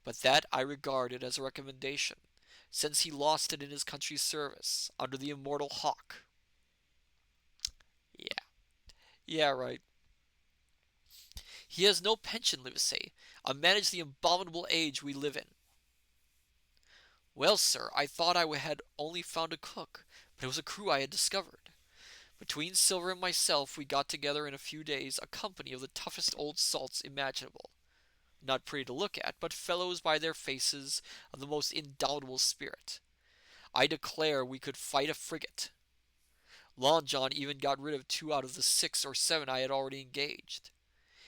but that I regarded as a recommendation, since he lost it in his country's service, under the immortal Hawk. Yeah, yeah, right. He has no pension, Livesey, unmanaged the abominable age we live in. Well, sir, I thought I had only found a cook, but it was a crew I had discovered. Between Silver and myself we got together in a few days a company of the toughest old salts imaginable. Not pretty to look at, but fellows by their faces of the most indomitable spirit. I declare we could fight a frigate. Long John even got rid of 2 out of the 6 or 7 I had already engaged.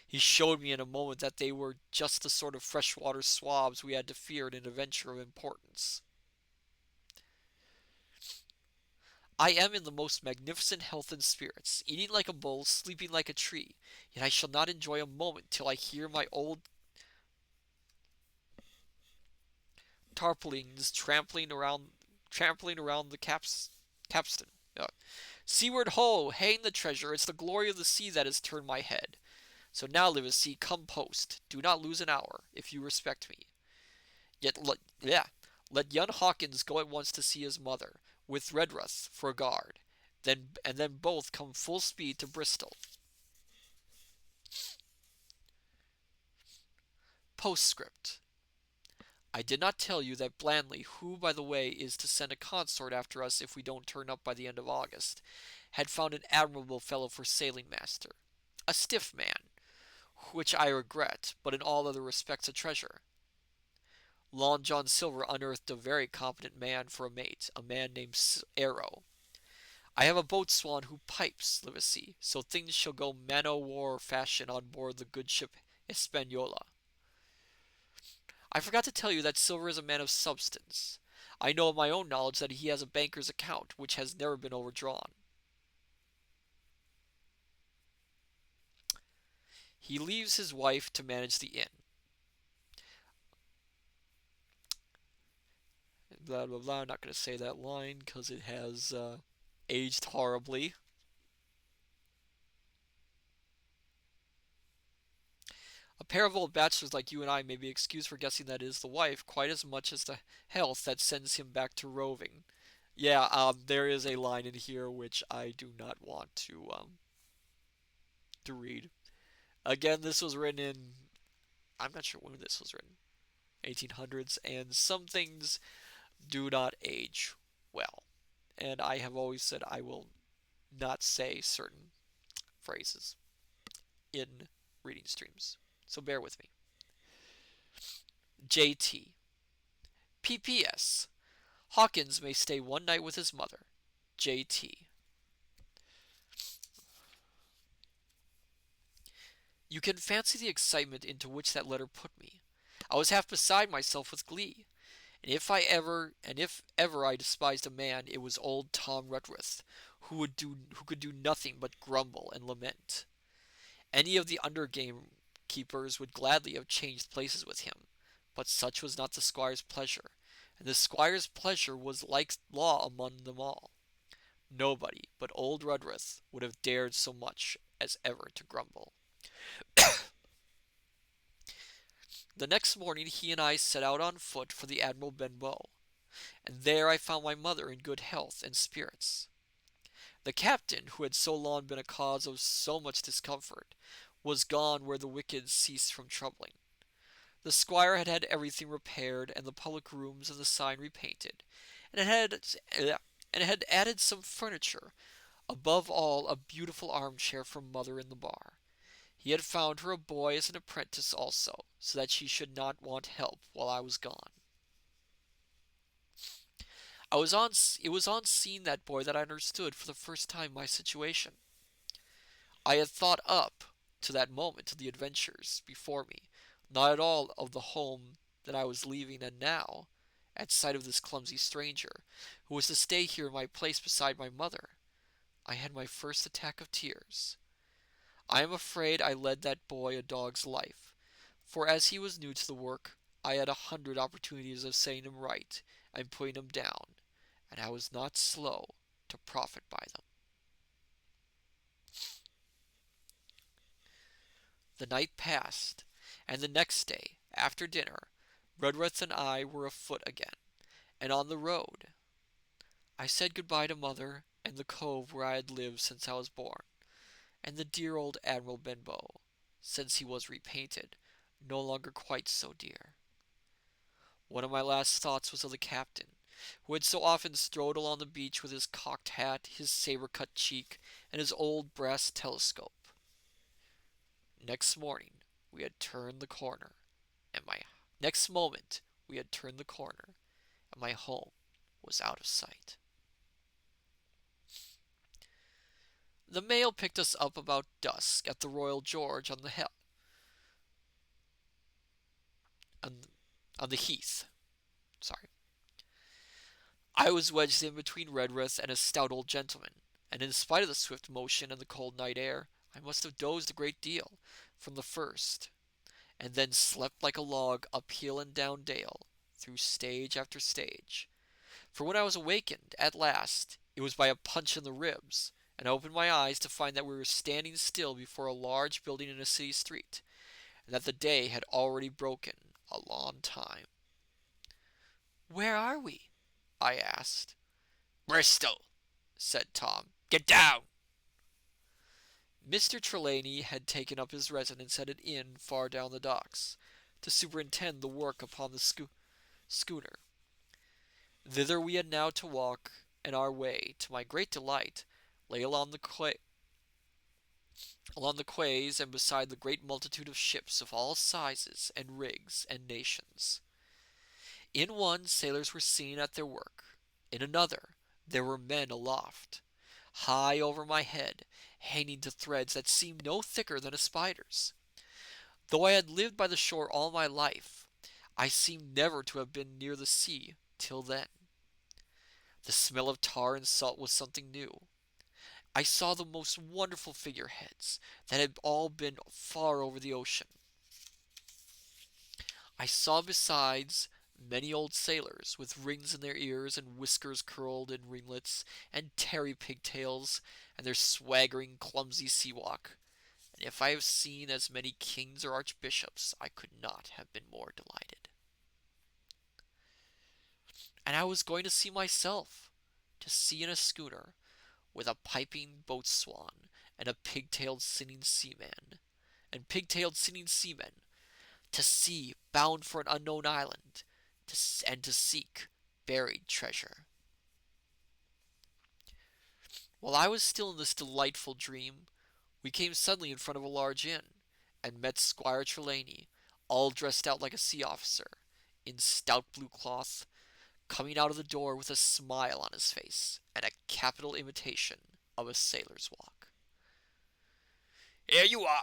He showed me in a moment that they were just the sort of freshwater swabs we had to fear in an adventure of importance. I am in the most magnificent health and spirits, eating like a bull, sleeping like a tree, yet I shall not enjoy a moment till I hear my old tarpaulins trampling around the capstan. Seaward ho! Hang the treasure! It's the glory of the sea that has turned my head. So now, Livesey, come post. Do not lose an hour, if you respect me. Yet let young Hawkins go at once to see his mother, with Redruth for a guard. Then both come full speed to Bristol. Postscript. I did not tell you that Blandly, who, by the way, is to send a consort after us if we don't turn up by the end of August, had found an admirable fellow for sailing master. A stiff man, which I regret, but in all other respects a treasure. Long John Silver unearthed a very competent man for a mate, a man named Arrow. I have a boatswain who pipes, Livesey, so things shall go man-o'-war fashion on board the good ship Hispaniola. I forgot to tell you that Silver is a man of substance. I know of my own knowledge that he has a banker's account which has never been overdrawn. He leaves his wife to manage the inn. Blah blah blah. I'm not going to say that line because it has aged horribly. A pair of old bachelors like you and I may be excused for guessing that it is the wife quite as much as the health that sends him back to roving. Yeah, there is a line in here which I do not want to read. Again, this was written in, I'm not sure when this was written, 1800s, and some things do not age well. And I have always said I will not say certain phrases in reading streams. So bear with me. JT. PPS. Hawkins may stay one night with his mother. JT. You can fancy the excitement into which that letter put me. I was half beside myself with glee. And if ever I despised a man, it was old Tom Redruth, who could do nothing but grumble and lament. Any of the under gamekeepers would gladly have changed places with him, but such was not the squire's pleasure, and the squire's pleasure was like law among them all. Nobody but old Redruth would have dared so much as ever to grumble. The next morning he and I set out on foot for the Admiral Benbow, and there I found my mother in good health and spirits. The captain, who had so long been a cause of so much discomfort, was gone where the wicked ceased from troubling. The squire had had everything repaired, and the public rooms and the sign repainted, and had added some furniture, above all a beautiful armchair for mother in the bar. He had found her a boy as an apprentice also, so that she should not want help while I was gone. It was on seeing that boy that I understood for the first time my situation. I had thought up to that moment of the adventures before me, not at all of the home that I was leaving, and now, at sight of this clumsy stranger, who was to stay here in my place beside my mother, I had my first attack of tears. I am afraid I led that boy a dog's life, for as he was new to the work, I had 100 opportunities of setting him right and putting him down, and I was not slow to profit by them. The night passed, and the next day, after dinner, Redruth and I were afoot again, and on the road. I said good-bye to mother, and the cove where I had lived since I was born, and the dear old Admiral Benbow, since he was repainted, no longer quite so dear. One of my last thoughts was of the captain, who had so often strolled along the beach with his cocked hat, his saber-cut cheek, and his old brass telescope. Next morning we had turned the corner, and my next moment we had turned the corner, and my home was out of sight. The mail picked us up about dusk at the Royal George on, on the heath. Sorry. I was wedged in between Redruth and a stout old gentleman, and in spite of the swift motion and the cold night air, I must have dozed a great deal from the first, and then slept like a log up hill and down dale, through stage after stage. For when I was awakened, at last, it was by a punch in the ribs, and I opened my eyes to find that we were standing still before a large building in a city street, and that the day had already broken a long time. "Where are we?" I asked. "Bristol," said Tom. "get down." Mr. Trelawney had taken up his residence at an inn far down the docks, to superintend the work upon the schooner. Thither we had now to walk, and our way, to my great delight, lay along the quays and beside the great multitude of ships of all sizes and rigs and nations. In one, sailors were seen at their work. In another, there were men aloft, high over my head, hanging to threads that seemed no thicker than a spider's. Though I had lived by the shore all my life, I seemed never to have been near the sea till then. The smell of tar and salt was something new. I saw the most wonderful figureheads that had all been far over the ocean. I saw besides many old sailors with rings in their ears and whiskers curled in ringlets and tarry pigtails and their swaggering clumsy sea walk. And if I have seen as many kings or archbishops, I could not have been more delighted. And I was going to see myself, to see in a schooner, with a piping boatswain and a pigtailed singing seaman, to sea bound for an unknown island, and to seek buried treasure. While I was still in this delightful dream, we came suddenly in front of a large inn, and met Squire Trelawney, all dressed out like a sea officer, in stout blue cloth, coming out of the door with a smile on his face, and a capital imitation of a sailor's walk. Here you are,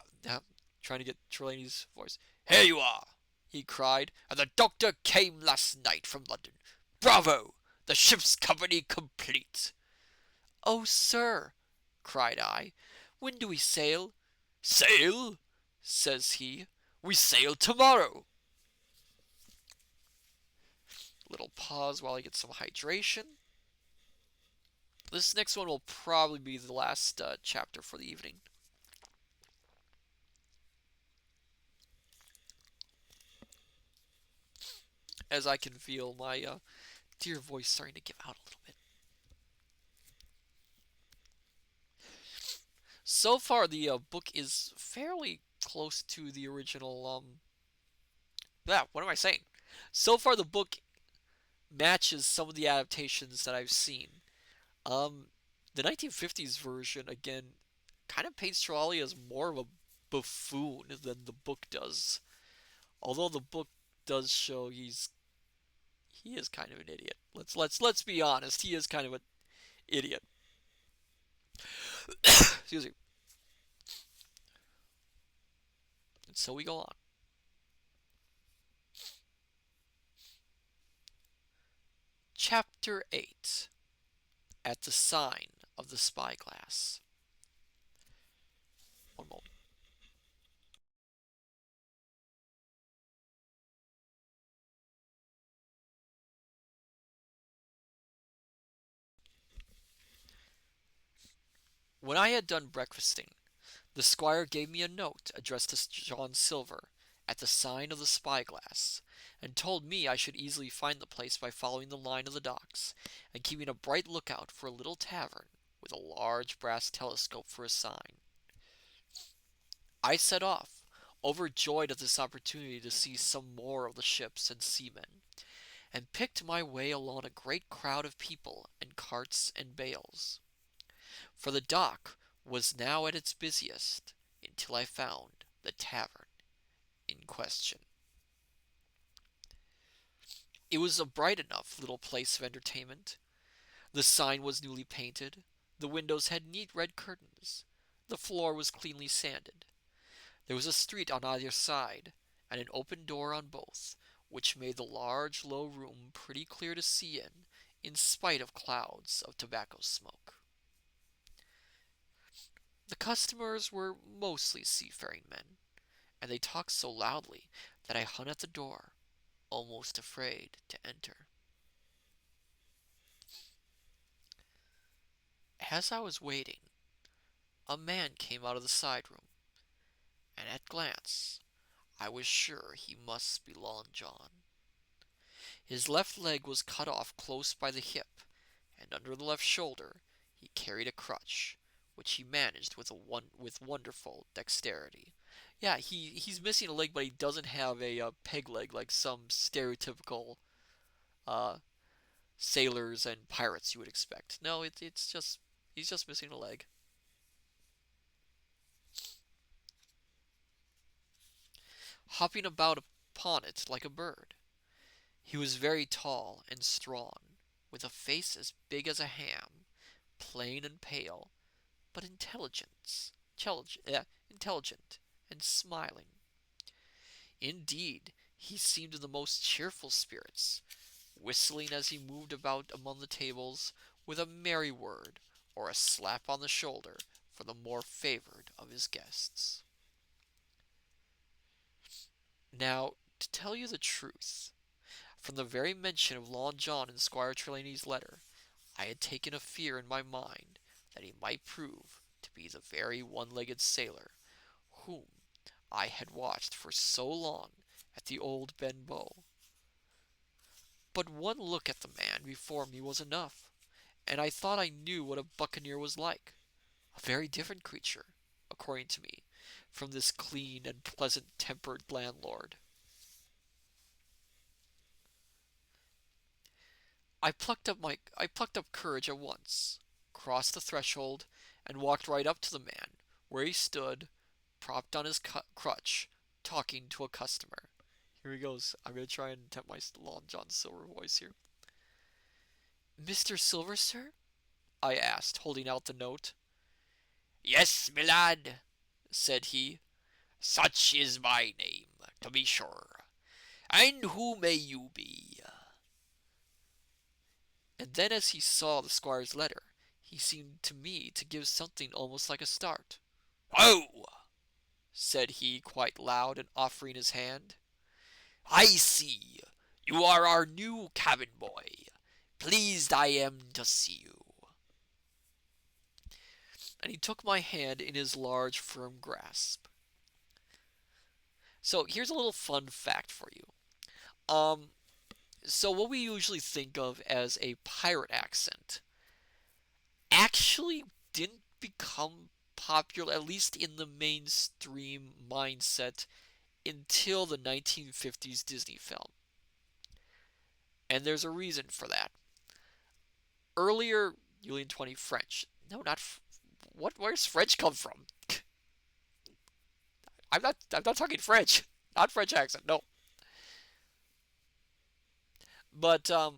Trying to get Trelawney's voice. here you are, He cried. and the doctor came last night from London. Bravo! The ship's company complete. Oh, sir, cried I, when do we sail? Sail? Says he. We sail tomorrow. Little pause while I get some hydration. This next one will probably be the last chapter for the evening. As I can feel my dear voice starting to give out a little bit. So far, the book is fairly close to the original. What am I saying? So far, the book matches some of the adaptations that I've seen. The 1950s version, again, kind of paints Trelawney as more of a buffoon than the book does. Although the book does show he is kind of an idiot. Let's be honest. He is kind of an idiot. Excuse me. And so we go on. Chapter 8. At the Sign of the Spyglass. One moment. When I had done breakfasting, the squire gave me a note addressed to John Silver at the sign of the Spyglass, and told me I should easily find the place by following the line of the docks, and keeping a bright lookout for a little tavern with a large brass telescope for a sign. I set off, overjoyed at this opportunity to see some more of the ships and seamen, and picked my way along a great crowd of people and carts and bales. For the dock was now at its busiest, until I found the tavern in question. It was a bright enough little place of entertainment. The sign was newly painted, the windows had neat red curtains, the floor was cleanly sanded. There was a street on either side, and an open door on both, which made the large low room pretty clear to see in spite of clouds of tobacco smoke. The customers were mostly seafaring men, and they talked so loudly that I hung at the door, almost afraid to enter. As I was waiting, a man came out of the side room, and at glance I was sure he must be Long John. His left leg was cut off close by the hip, and under the left shoulder he carried a crutch, which he managed with wonderful dexterity. Yeah, he's missing a leg, but he doesn't have a peg leg like some stereotypical uh, sailors and pirates you would expect. No, it's just he's just missing a leg. Hopping about upon it like a bird. He was very tall and strong, with a face as big as a ham, plain and pale, but intelligent and smiling. Indeed, he seemed in the most cheerful spirits, whistling as he moved about among the tables with a merry word or a slap on the shoulder for the more favored of his guests. Now, to tell you the truth, from the very mention of Long John in Squire Trelawney's letter, I had taken a fear in my mind that he might prove to be the very one-legged sailor whom I had watched for so long at the old Benbow. But one look at the man before me was enough, and I thought I knew what a buccaneer was like. A very different creature, according to me, from this clean and pleasant-tempered landlord. I plucked up courage at once, crossed the threshold, and walked right up to the man, where he stood, propped on his crutch, talking to a customer. Here he goes. I'm gonna try and attempt my Long John Silver voice here. Mr. Silver, sir? I asked, holding out the note. Yes, my lad, said he. Such is my name, to be sure. And who may you be? And then, as he saw the squire's letter, he seemed to me to give something almost like a start. Oh, said he, quite loud, and offering his hand. I see. You are our new cabin boy. Pleased I am to see you. And he took my hand in his large, firm grasp. So here's a little fun fact for you. So what we usually think of as a pirate accent actually didn't become popular, at least in the mainstream mindset, until the 1950s Disney film. And there's a reason for that. Earlier, you lean 20 French. No, not what? Where's French come from? I'm not talking French. Not French accent. No. But the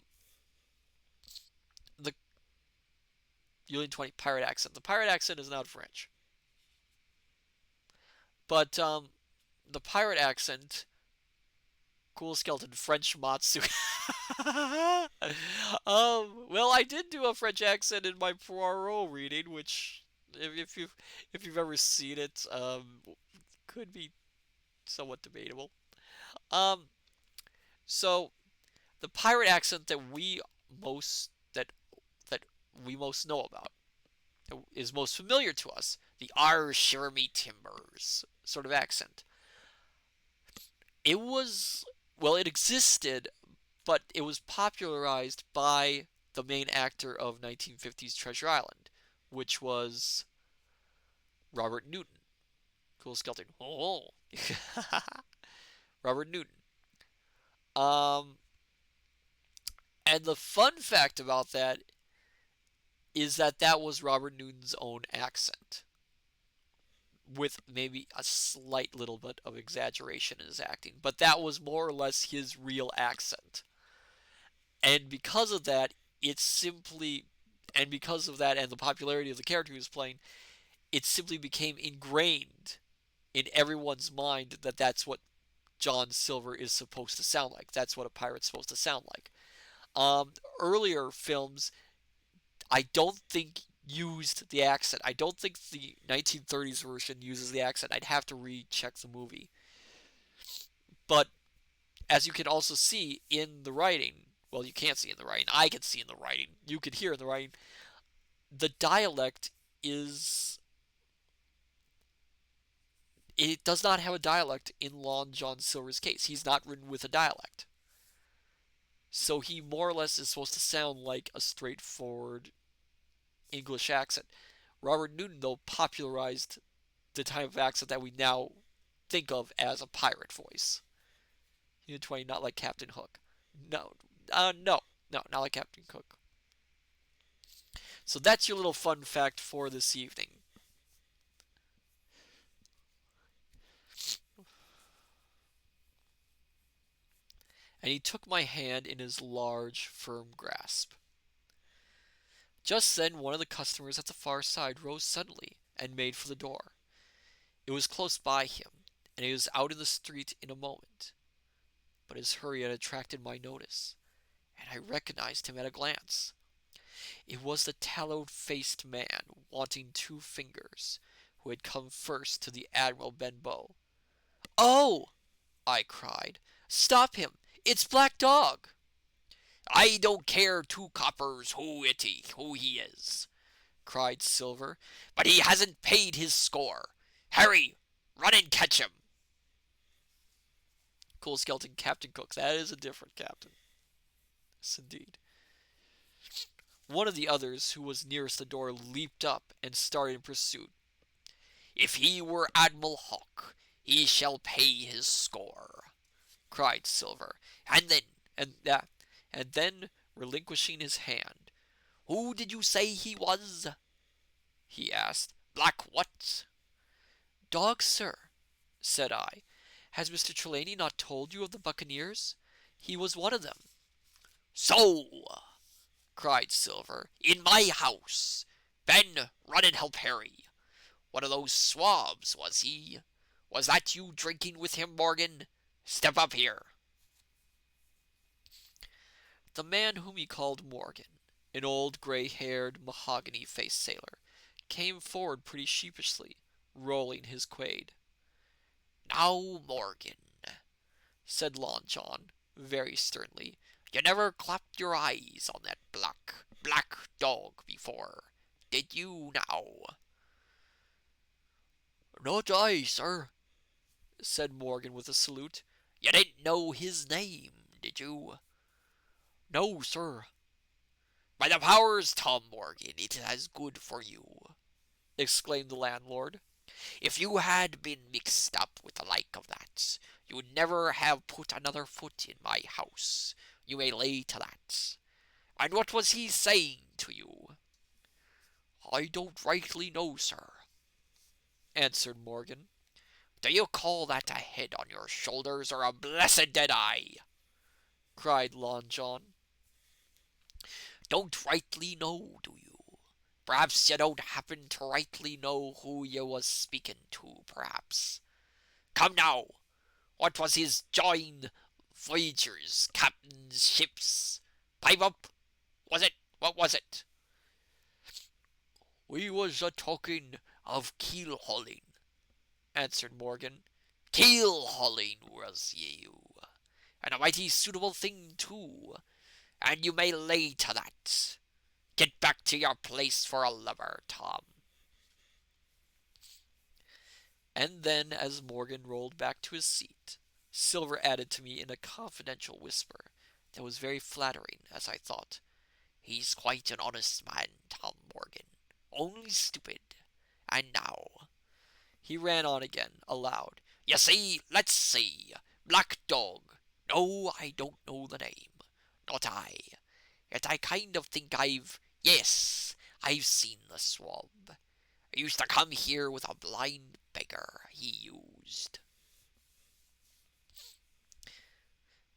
Yulian 20 pirate accent. The pirate accent is not French. But the pirate accent, cool skeleton, French Matsu. Well, I did do a French accent in my Poirot reading, which, if you've ever seen it, could be somewhat debatable. Um, so the pirate accent that that we most know about, is most familiar to us, the "Ar shiver me timbers" sort of accent. It was, well, it existed, but it was popularized by the main actor of 1950s Treasure Island, which was Robert Newton. Cool skeleton. Oh, Robert Newton. Um, and the fun fact about that is that that was Robert Newton's own accent, with maybe a slight little bit of exaggeration in his acting, but that was more or less his real accent. And because of that, it simply, and because of that and the popularity of the character he was playing, it simply became ingrained in everyone's mind that that's what John Silver is supposed to sound like. That's what a pirate's supposed to sound like. Earlier films, I don't think used the accent. I don't think the 1930s version uses the accent. I'd have to recheck the movie. But as you can also see in the writing, well, you can't see in the writing. I can see in the writing. You can hear in the writing. The dialect is. It does not have a dialect in Long John Silver's case. He's not written with a dialect. So he more or less is supposed to sound like a straightforward English accent. Robert Newton, though, popularized the type of accent that we now think of as a pirate voice. Unit 20, not like Captain Hook. No, no, not like Captain Hook. So that's your little fun fact for this evening. And he took my hand in his large, firm grasp. Just then, one of the customers at the far side rose suddenly and made for the door. It was close by him, and he was out in the street in a moment. But his hurry had attracted my notice, and I recognized him at a glance. It was the tallow-faced man wanting 2 fingers, who had come first to the Admiral Benbow. "Oh!" I cried. "Stop him! It's Black Dog!" "I don't care 2 coppers who he is," cried Silver. "but he hasn't paid his score. Harry, run and catch him." Cool Skeleton Captain Cook. That is a different captain. Yes, indeed. One of the others, who was nearest the door, leaped up and started in pursuit. "If he were Admiral Hawke, he shall pay his score," cried Silver, and then, and then, relinquishing his hand, "Who did you say he was?" he asked. "Black what?" "Dog, sir," said I. "Has Mr. Trelawney not told you of the buccaneers? He was one of them." "So!" cried Silver. "In my house! Ben, run and help Harry. One of those swabs, was he? Was that you drinking with him, Morgan? Step up here." The man whom he called Morgan, an old gray-haired, mahogany-faced sailor, came forward pretty sheepishly, rolling his quade. "Now, Morgan," said Long John, very sternly, "you never clapped your eyes on that black dog before, did you now?" "Not I, sir," said Morgan with a salute. "You didn't know his name, did you?" "No, sir." "By the powers, Tom Morgan, it is as good for you," exclaimed the landlord. "If you had been mixed up with the like of that, you would never have put another foot in my house, you may lay to that. And what was he saying to you?" "I don't rightly know, sir," answered Morgan. "Do you call that a head on your shoulders or a blessed dead eye?" cried Long John. "Don't rightly know, do you? Perhaps you don't happen to rightly know who you was speaking to, perhaps. Come now, what was his jawing voyagers, captains, ships? Pipe up! What was it?" "We was a talking of keel hauling," answered Morgan. "Keel hauling, was you? And a mighty suitable thing, too, and you may lay to that. Get back to your place for a lover, Tom." And then, as Morgan rolled back to his seat, Silver added to me in a confidential whisper that was very flattering, as I thought, "He's quite an honest man, Tom Morgan, only stupid. And now," he ran on again, aloud, "you see, let's see, Black Dog. No, I don't know the name. Not I. Yet I kind of think yes, I've seen the swab. He used to come here with a blind beggar, he used."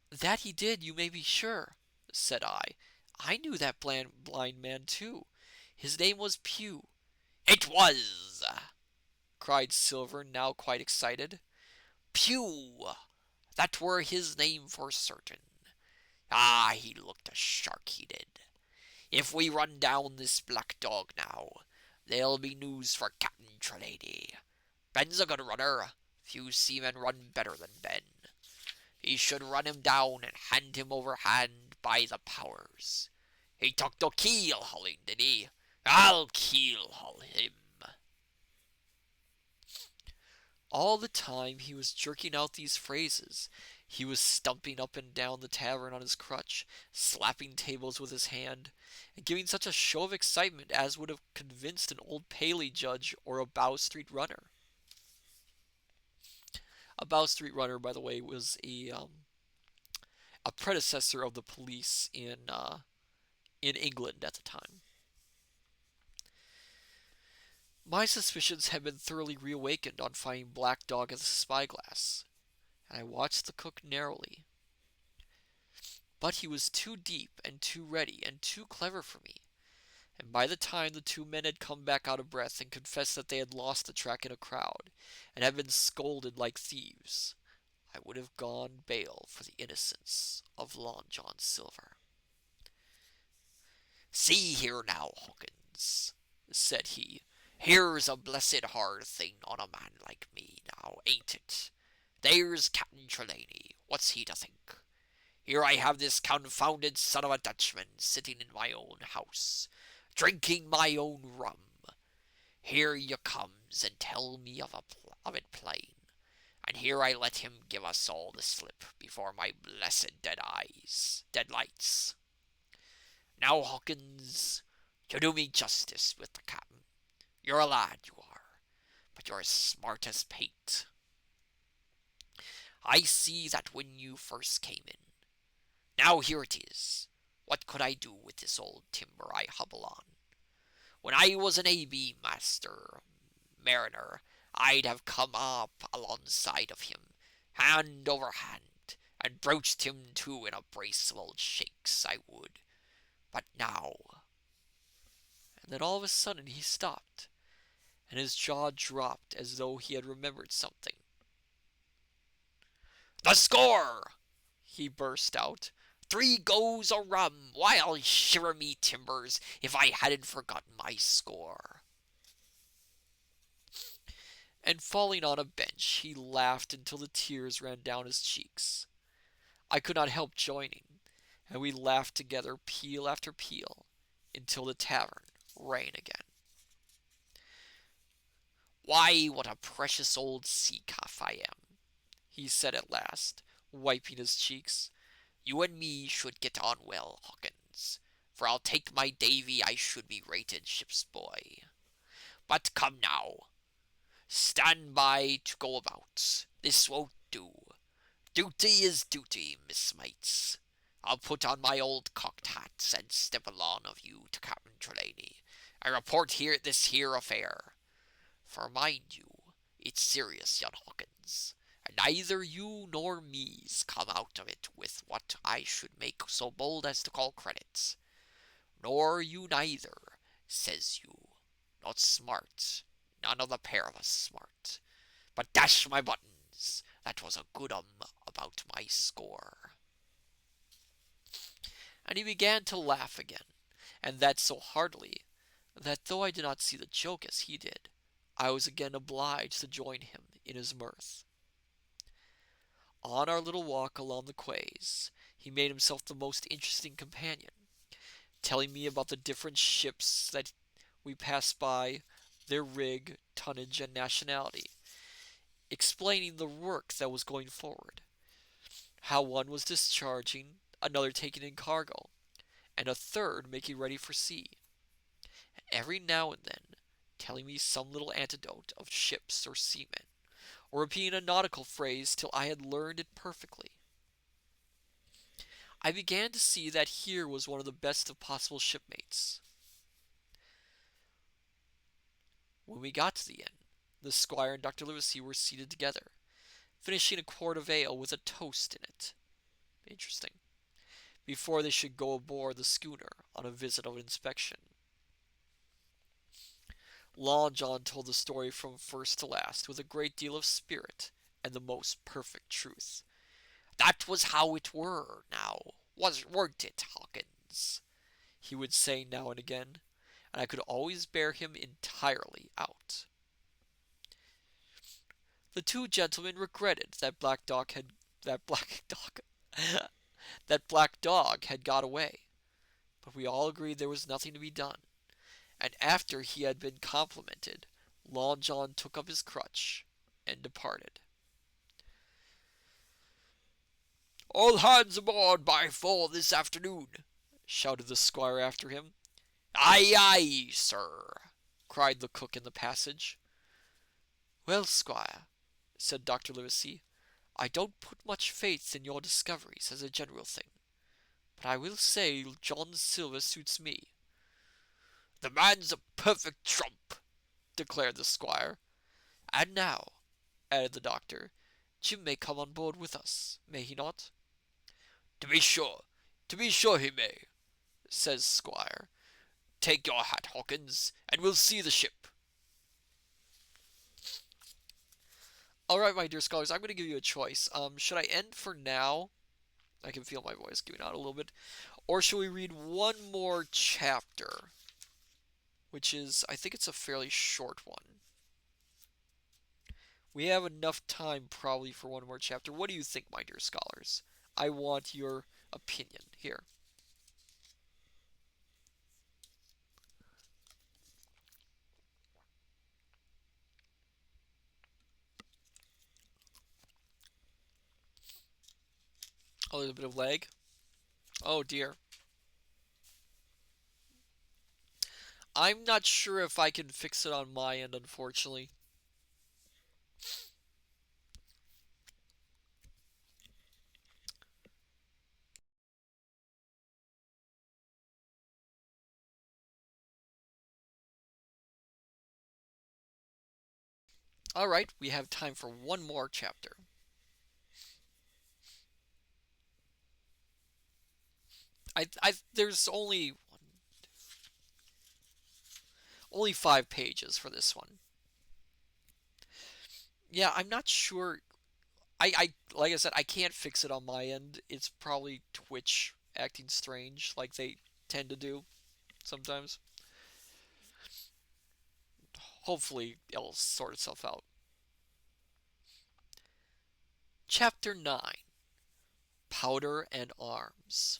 "That he did, you may be sure," said I. "I knew that blind man, too. His name was Pew." "It was!" cried Silver, now quite excited. "Pew! That were his name for certain. Ah, he looked a shark, he did. If we run down this Black Dog now, there'll be news for Captain Trelawney. Ben's a good runner. Few seamen run better than Ben. He should run him down and hand him over hand, by the powers. He took to keel hauling, did he? I'll keel haul him." All the time he was jerking out these phrases, he was stumping up and down the tavern on his crutch, slapping tables with his hand, and giving such a show of excitement as would have convinced an old Paley judge or a Bow Street runner. A Bow Street runner, by the way, was a predecessor of the police in England at the time. My suspicions had been thoroughly reawakened on finding Black Dog as a spyglass, and I watched the cook narrowly. But he was too deep and too ready and too clever for me, and by the time the 2 men had come back out of breath and confessed that they had lost the track in a crowd and had been scolded like thieves, I would have gone bail for the innocence of Long John Silver. See here now, Hawkins, said he. Here's a blessed hard thing on a man like me, now, ain't it? There's Captain Trelawney. What's he to think? Here I have this confounded son of a Dutchman sitting in my own house, drinking my own rum. Here you comes and tell me of it plain, and here I let him give us all the slip before my blessed dead lights. Now, Hawkins, to do me justice with the captain, you're a lad, you are, but you're as smart as paint. I see that when you first came in. Now here it is. What could I do with this old timber I hobble on? When I was an A.B. master mariner, I'd have come up alongside of him, hand over hand, and broached him to in a brace of old shakes, I would. But now. And then all of a sudden he stopped, and his jaw dropped as though he had remembered something. The score! He burst out. 3 goes a rum! Why, I'll shiver me timbers if I hadn't forgotten my score. And falling on a bench, he laughed until the tears ran down his cheeks. I could not help joining, and we laughed together peal after peal until the tavern rang again. Why, what a precious old sea calf I am, he said at last, wiping his cheeks. You and me should get on well, Hawkins, for I'll take my davy I should be rated ship's boy. But come now, stand by to go about. This won't do. Duty is duty, Miss Mates. I'll put on my old cocked hat and step along of you to Captain Trelawney, and report here this here affair. For mind you, it's serious, young Hawkins, and neither you nor me's come out of it with what I should make so bold as to call credit. Nor you neither, says you. Not smart, none of the pair of us smart. But dash my buttons, that was a good about my score. And he began to laugh again, and that so heartily that though I did not see the joke as he did, I was again obliged to join him in his mirth. On our little walk along the quays, he made himself the most interesting companion, telling me about the different ships that we passed by, their rig, tonnage, and nationality, explaining the work that was going forward, how one was discharging, another taking in cargo, and a third making ready for sea, and every now and then telling me some little anecdote of ships or seamen, or repeating a nautical phrase till I had learned it perfectly. I began to see that here was one of the best of possible shipmates. When we got to the inn, the squire and Dr. Livesey were seated together, finishing a quart of ale with a toast in it. Interesting. Before they should go aboard the schooner on a visit of inspection. Long John told the story from first to last with a great deal of spirit and the most perfect truth. That was how it were, now, weren't it, Hawkins? He would say now and again, and I could always bear him entirely out. The two gentlemen regretted that that black dog had got away, but we all agreed there was nothing to be done, and after he had been complimented, Long John took up his crutch and departed. All hands aboard by 4 this afternoon, shouted the squire after him. Aye, aye, sir, cried the cook in the passage. Well, squire, said Dr. Livesey, I don't put much faith in your discoveries as a general thing, but I will say John Silver suits me. The man's a perfect trump, declared the squire. And now, added the doctor, Jim may come on board with us, may he not? To be sure he may, says Squire. Take your hat, Hawkins, and we'll see the ship. Alright, my dear scholars, I'm going to give you a choice. Should I end for now? I can feel my voice giving out a little bit. Or should we read one more chapter? Which is, I think it's a fairly short one. We have enough time probably for one more chapter. What do you think, my dear scholars? I want your opinion here. A little bit of lag. Oh dear. I'm not sure if I can fix it on my end, unfortunately. Alright, we have time for one more chapter. There's only 5 pages for this one. Yeah, I'm not sure. Like I said, I can't fix it on my end. It's probably Twitch acting strange, like they tend to do sometimes. Hopefully, it'll sort itself out. Chapter 9: Powder and Arms.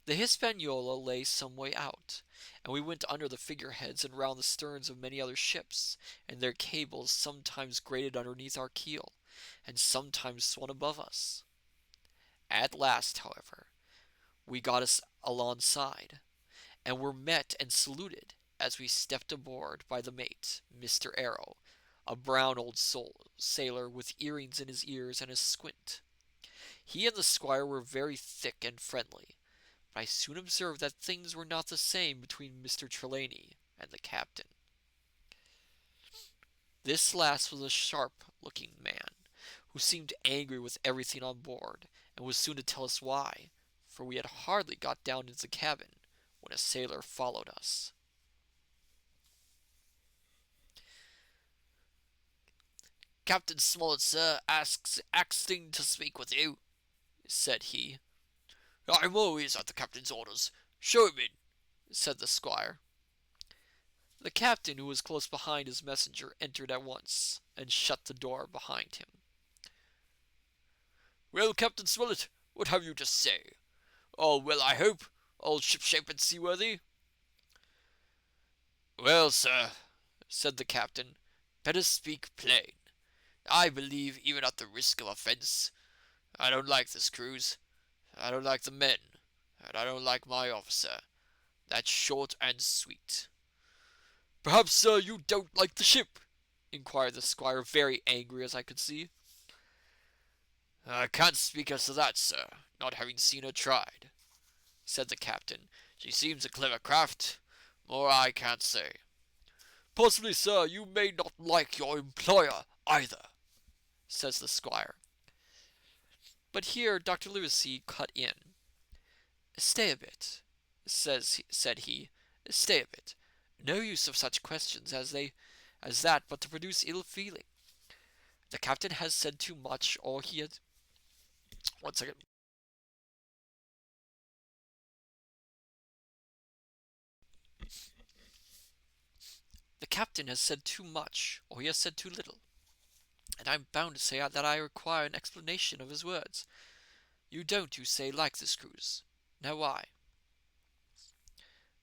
The Hispaniola lay some way out, and we went under the figureheads and round the sterns of many other ships, and their cables sometimes grated underneath our keel, and sometimes swung above us. At last, however, we got us alongside, and were met and saluted as we stepped aboard by the mate, Mr. Arrow, a brown old sailor with earrings in his ears and a squint. He and the squire were very thick and friendly, but I soon observed that things were not the same between Mr. Trelawny and the captain. This last was a sharp-looking man, who seemed angry with everything on board, and was soon to tell us why, for we had hardly got down into the cabin when a sailor followed us. "Captain Smollett, sir, asking to speak with you," said he. "I'm always at the captain's orders. Show him in," said the squire. The captain, who was close behind his messenger, entered at once, and shut the door behind him. "Well, Captain Smollett, what have you to say? All well, I hope? All shipshape and seaworthy?" "Well, sir," said the captain, "better speak plain. I believe, even at the risk of offence, I don't like this cruise. I don't like the men, and I don't like my officer. That's short and sweet." "Perhaps, sir, you don't like the ship?" inquired the squire, very angry, as I could see. "I can't speak as to that, sir, not having seen her tried," said the captain. "She seems a clever craft. More I can't say." "Possibly, sir, you may not like your employer either," says the squire. But here Dr. Livesey cut in. "Stay a bit," said he. "Stay a bit. No use of such questions as that but to produce ill feeling. The captain has said too much, or he had... One second. The captain has said too much, or he has said too little, and I'm bound to say that I require an explanation of his words. You don't, you say, like this cruise. Now why?"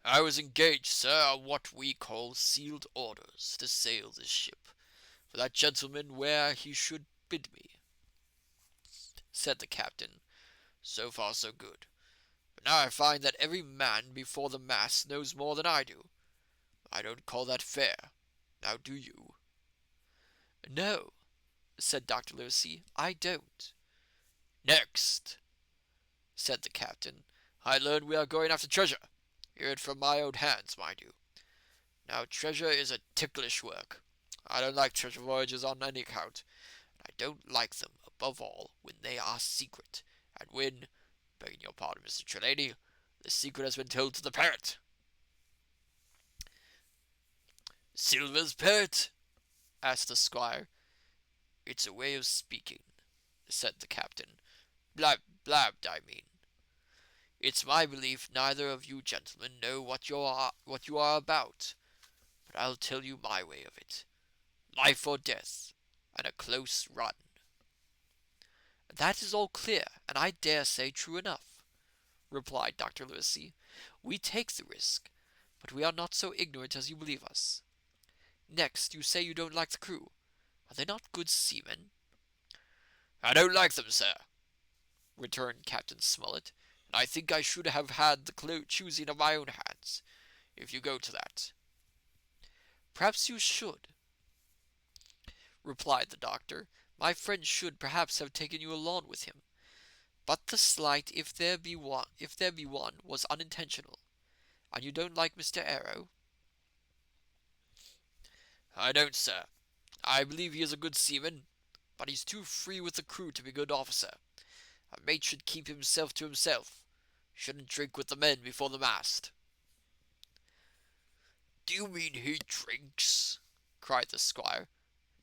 "I was engaged, sir, on what we call sealed orders, to sail this ship, for that gentleman where he should bid me," said the captain. "So far so good. But now I find that every man before the mast knows more than I do. I don't call that fair. Now do you?" "No," said Dr. Livesey, "I don't." "Next," said the captain, "I learn we are going after treasure. Hear it from my own hands, mind you. Now treasure is a ticklish work. I don't like treasure voyages on any account, and I don't like them, above all, when they are secret, and when, begging your pardon, Mr. Trelawny, the secret has been told to the parrot." "Silver's parrot?" asked the squire. "It's a way of speaking," said the captain. blabbed, I mean. It's my belief neither of you gentlemen know what you are about, but I'll tell you my way of it. Life or death, and a close run. That is all clear, and I dare say true enough, replied Dr. Livesey. We take the risk, but we are not so ignorant as you believe us. Next, you say you don't like the crew. Are they not good seamen? I don't like them, sir, returned Captain Smollett, and I think I should have had the choosing of my own hands, if you go to that. Perhaps you should, replied the doctor. My friend should perhaps have taken you along with him. But the slight, if there be one, was unintentional. And you don't like Mr. Arrow? I don't, sir. I believe he is a good seaman, but he's too free with the crew to be a good officer. A mate should keep himself to himself. Shouldn't drink with the men before the mast. Do you mean he drinks? Cried the squire.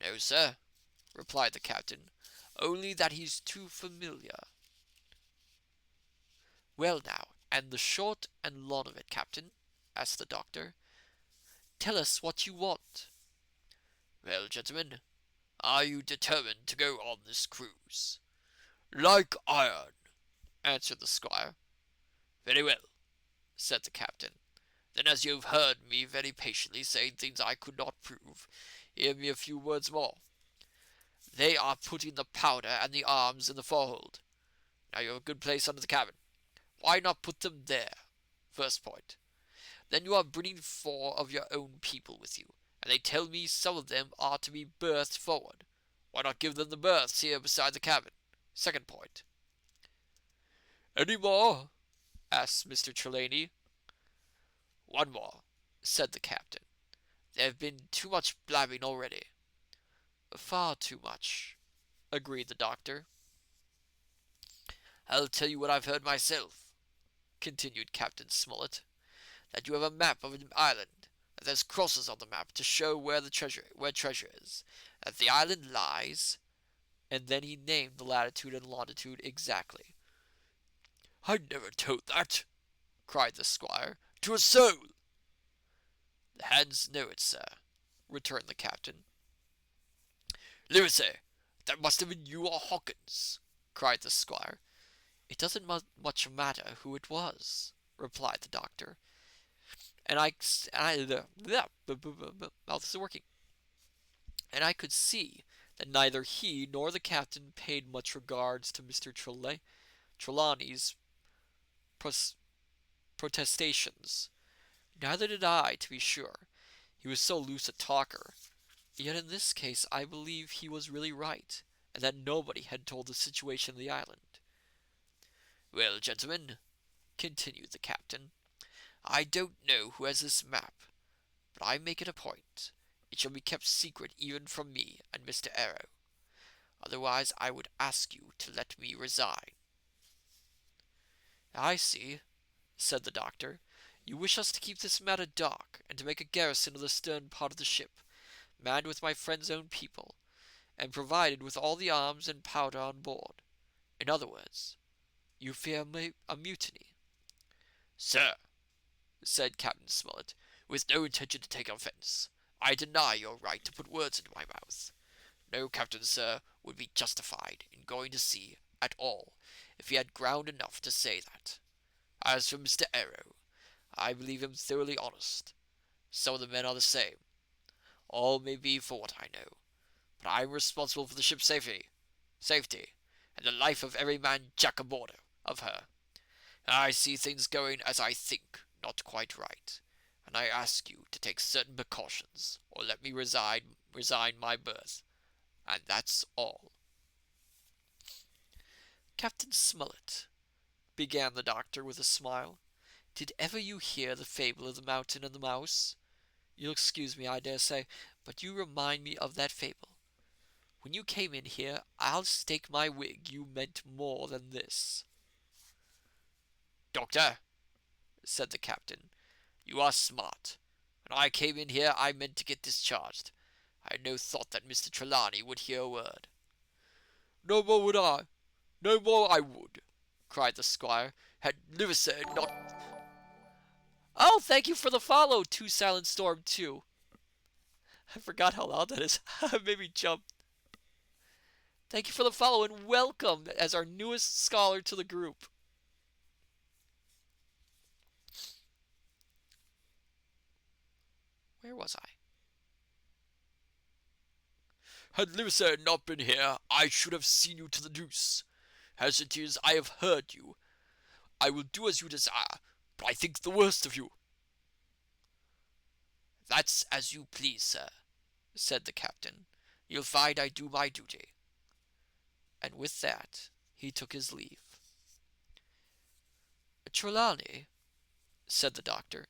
No, sir, replied the captain. Only that he's too familiar. Well now, and the short and long of it, captain, asked the doctor. Tell us what you want. Well, gentlemen, are you determined to go on this cruise? Like iron, answered the squire. Very well, said the captain. Then as you have heard me very patiently saying things I could not prove, hear me a few words more. They are putting the powder and the arms in the forehold. Now you have a good place under the cabin. Why not put them there? First point. Then you are bringing 4 of your own people with you, and they tell me some of them are to be berthed forward. Why not give them the berths here beside the cabin? Second point. Any more? Asked Mr. Trelawney. One more, said the captain. There have been too much blabbing already. Far too much, agreed the doctor. I'll tell you what I've heard myself, continued Captain Smollett, that you have a map of an island, that there's crosses on the map to show where treasure is, that the island lies, and then he named the latitude and longitude exactly. I never told that, cried the squire, to a soul. The hands know it, sir, returned the captain. Livesey, that must have been you or Hawkins, cried the squire. It doesn't much matter who it was, replied the doctor. And I mouth is working. And I could see that neither he nor the captain paid much regards to Mr. Trelawney's protestations. Neither did I, to be sure. He was so loose a talker. Yet in this case I believe he was really right, and that nobody had told the situation of the island. Well, gentlemen, continued the captain, I don't know who has this map, but I make it a point. It shall be kept secret even from me and Mr. Arrow. Otherwise I would ask you to let me resign. I see, said the doctor. You wish us to keep this matter dark, and to make a garrison of the stern part of the ship, manned with my friend's own people, and provided with all the arms and powder on board. In other words, you fear a mutiny. Sir, said Captain Smollett, with no intention to take offence, I deny your right to put words into my mouth. No captain, sir, would be justified in going to sea at all if he had ground enough to say that. As for Mr. Arrow, I believe him thoroughly honest. Some of the men are the same. All may be for what I know, but I am responsible for the ship's safety, and the life of every man jack aboard of her. I see things going as I think not quite right, and I ask you to take certain precautions, or let me resign my berth, and that's all. Captain Smollett, began the doctor with a smile, did ever you hear the fable of the mountain and the mouse? You'll excuse me, I dare say, but you remind me of that fable. When you came in here, I'll stake my wig you meant more than this. Doctor, said the captain, you are smart. When I came in here, I meant to get discharged. I had no thought that Mr. Trelawney would hear a word. No more would I, No more I would, cried the squire, had Livesey not. Oh, thank you for the follow, Two Silent Storm 2. I forgot how loud that is. It made me jump. Thank you for the follow and welcome as our newest scholar to the group. Where was I? Had Livesey not been here, I should have seen you to the deuce. As it is, I have heard you. I will do as you desire, but I think the worst of you. That's as you please, sir, said the captain. You'll find I do my duty. And with that, he took his leave. Trelawney, said the doctor,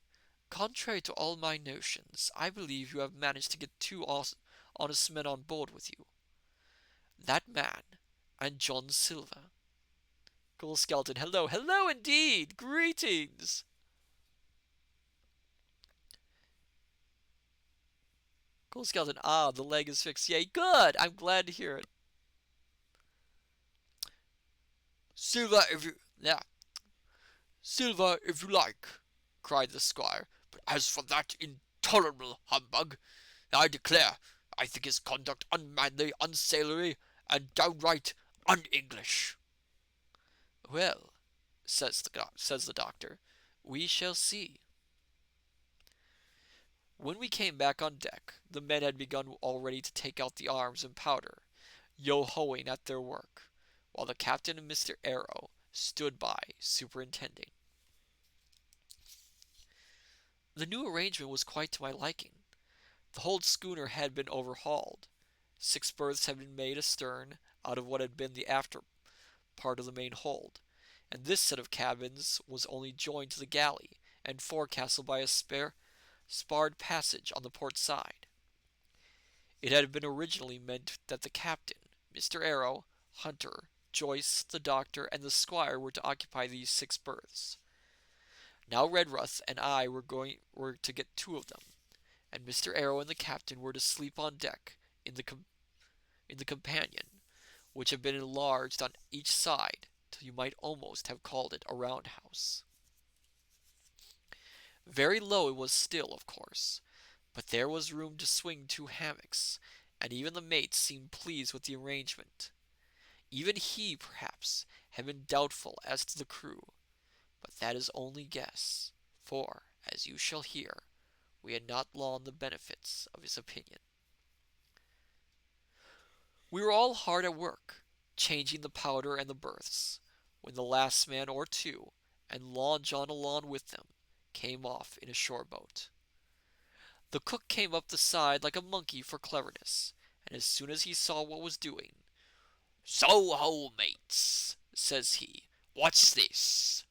contrary to all my notions, I believe you have managed to get two honest men on board with you. That man and John Silver. Ghoul Skeleton, hello, hello indeed! Greetings! Ghoul Skeleton, the leg is fixed. Yay, good! I'm glad to hear it. Silver, if you like, cried the squire. But as for that intolerable humbug, I declare I think his conduct unmanly, unsailorly, and downright un-English. Well, says the doctor, we shall see. When we came back on deck, the men had begun already to take out the arms and powder, yo-hoing at their work, while the captain and Mr. Arrow stood by, superintending. The new arrangement was quite to my liking. The whole schooner had been overhauled. 6 berths had been made astern out of what had been the after part of the main hold, and this set of cabins was only joined to the galley and forecastle by a sparred passage on the port side. It had been originally meant that the captain, Mr. Arrow, Hunter, Joyce, the doctor, and the squire were to occupy these 6 berths. Now Redruth and I were to get 2 of them, and Mr. Arrow and the captain were to sleep on deck in the companion, which had been enlarged on each side till you might almost have called it a roundhouse. Very low it was still, of course, but there was room to swing 2 hammocks, and even the mate seemed pleased with the arrangement. Even he, perhaps, had been doubtful as to the crew, but that is only guess, for, as you shall hear, we had not long the benefits of his opinion. We were all hard at work, changing the powder and the berths, when the last man or 2, and Long John along with them, came off in a shore boat. The cook came up the side like a monkey for cleverness, and as soon as he saw what was doing, "So ho, mates," says he, "what's this?"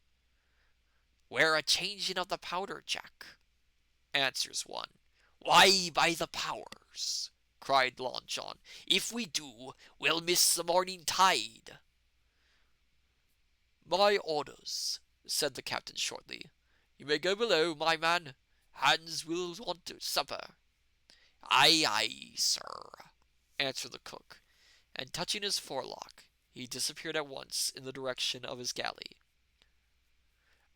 "We're a changing of the powder, Jack," answers one. "Why, by the powers," cried Long John, "if we do, we'll miss the morning tide." "My orders," said the captain shortly. "You may go below, my man. Hans will want supper." "Aye, aye, sir," answered the cook, and touching his forelock, he disappeared at once in the direction of his galley.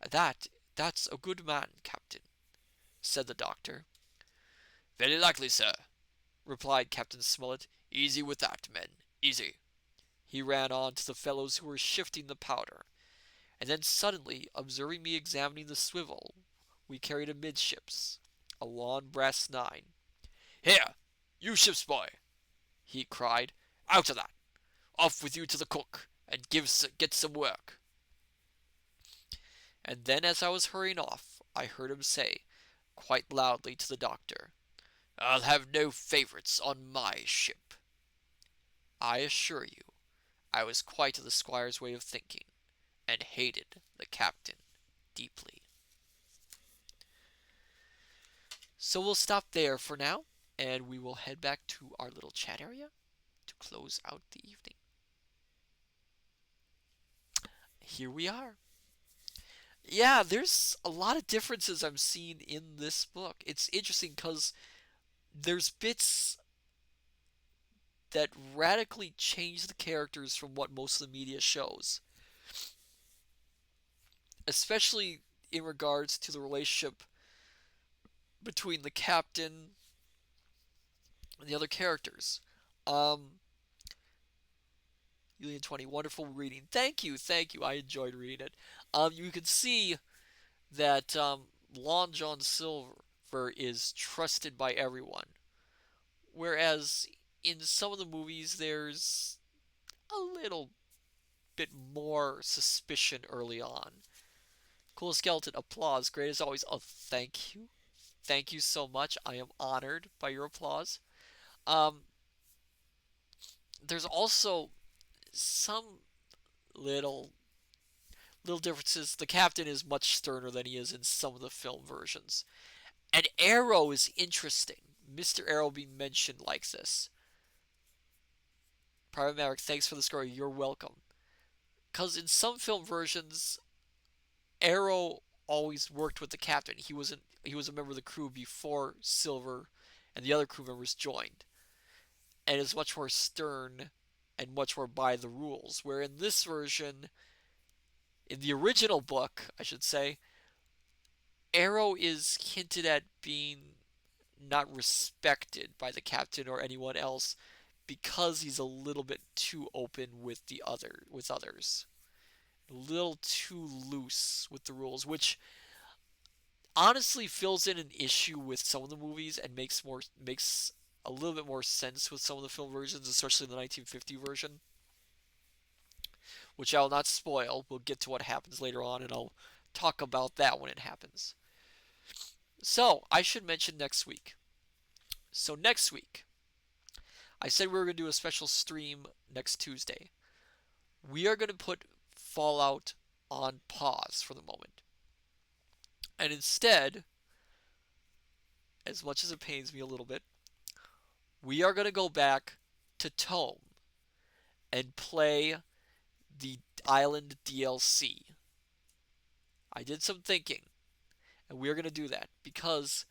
That's a good man, captain," said the doctor. "Very likely, sir," replied Captain Smollett. "Easy with that, men, easy." He ran on to the fellows who were shifting the powder, and then suddenly observing me examining the swivel we carried amidships, a long brass 9. "Here, you ship's boy," he cried, "out of that! Off with you to the cook, and get some work." And then as I was hurrying off, I heard him say, quite loudly to the doctor, "I'll have no favourites on my ship." I assure you, I was quite of the squire's way of thinking, and hated the captain deeply. So we'll stop there for now, and we will head back to our little chat area to close out the evening. Here we are. Yeah, there's a lot of differences I'm seeing in this book. It's interesting because there's bits that radically changed the characters from what most of the media shows, especially in regards to the relationship between the captain and the other characters. Um, Julian 20, wonderful reading. Thank you, thank you. I enjoyed reading it. You can see that Lon John Silver is trusted by everyone, whereas in some of the movies there's a little bit more suspicion early on. Cool skeleton, applause, great as always. Oh, thank you, thank you so much. I am honored by your applause. Um, there's also some little little differences. The captain is much sterner than he is in some of the film versions. And Arrow is interesting. Mr. Arrow being mentioned like this. Private Maverick, thanks for the story. You're welcome. Because in some film versions, Arrow always worked with the captain. He was a member of the crew before Silver and the other crew members joined, and is much more stern and much more by the rules. Where in this version, in the original book, I should say, Arrow is hinted at being not respected by the captain or anyone else because he's a little bit too open with others, a little too loose with the rules, which honestly fills in an issue with some of the movies and makes a little bit more sense with some of the film versions, especially the 1950 version, which I will not spoil. We'll get to what happens later on, and I'll talk about that when it happens. So I should mention next week. So next week, I said we were going to do a special stream next Tuesday. We are going to put Fallout on pause for the moment. And instead, as much as it pains me a little bit, we are going to go back to Tome and play the Island DLC. I did some thinking, and we are going to do that because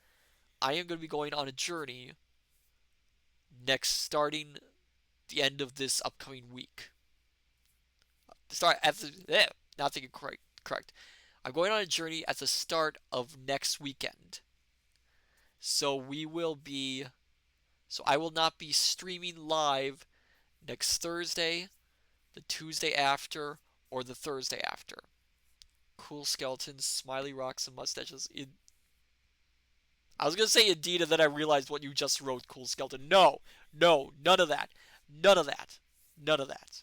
I am going to be going on a journey starting the end of this upcoming week. Start at the not thinking correct. I'm going on a journey at the start of next weekend. So we will be so I will not be streaming live next Thursday, the Tuesday after, or the Thursday after. Cool skeletons, smiley rocks, and mustaches. I was gonna say indeed, and then I realized what you just wrote, cool skeleton. No, no, none of that. None of that. None of that.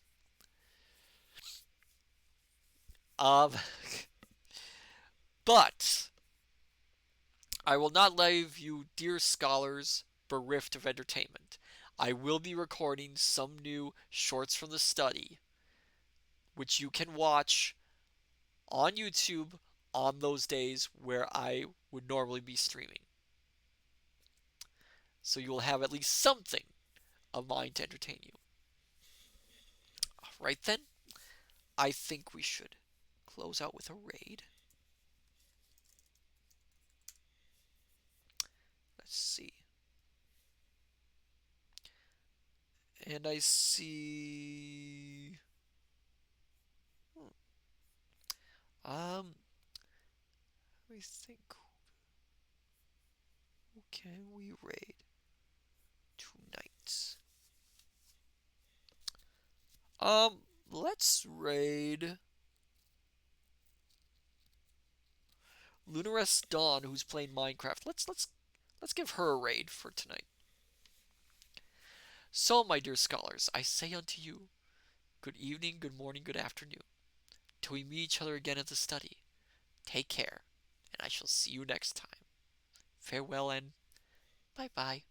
Um, but I will not leave you, dear scholars, bereft of entertainment. I will be recording some new shorts from the study, which you can watch on YouTube on those days where I would normally be streaming. So you will have at least something of mine to entertain you. Alright then, I think we should close out with a raid. Let's see. And I see. Let me think. Who can we raid tonight? Let's raid Lunarest Dawn, who's playing Minecraft. Let's give her a raid for tonight. So, my dear scholars, I say unto you, good evening, good morning, good afternoon. Till we meet each other again at the study. Take care, and I shall see you next time. Farewell and bye bye.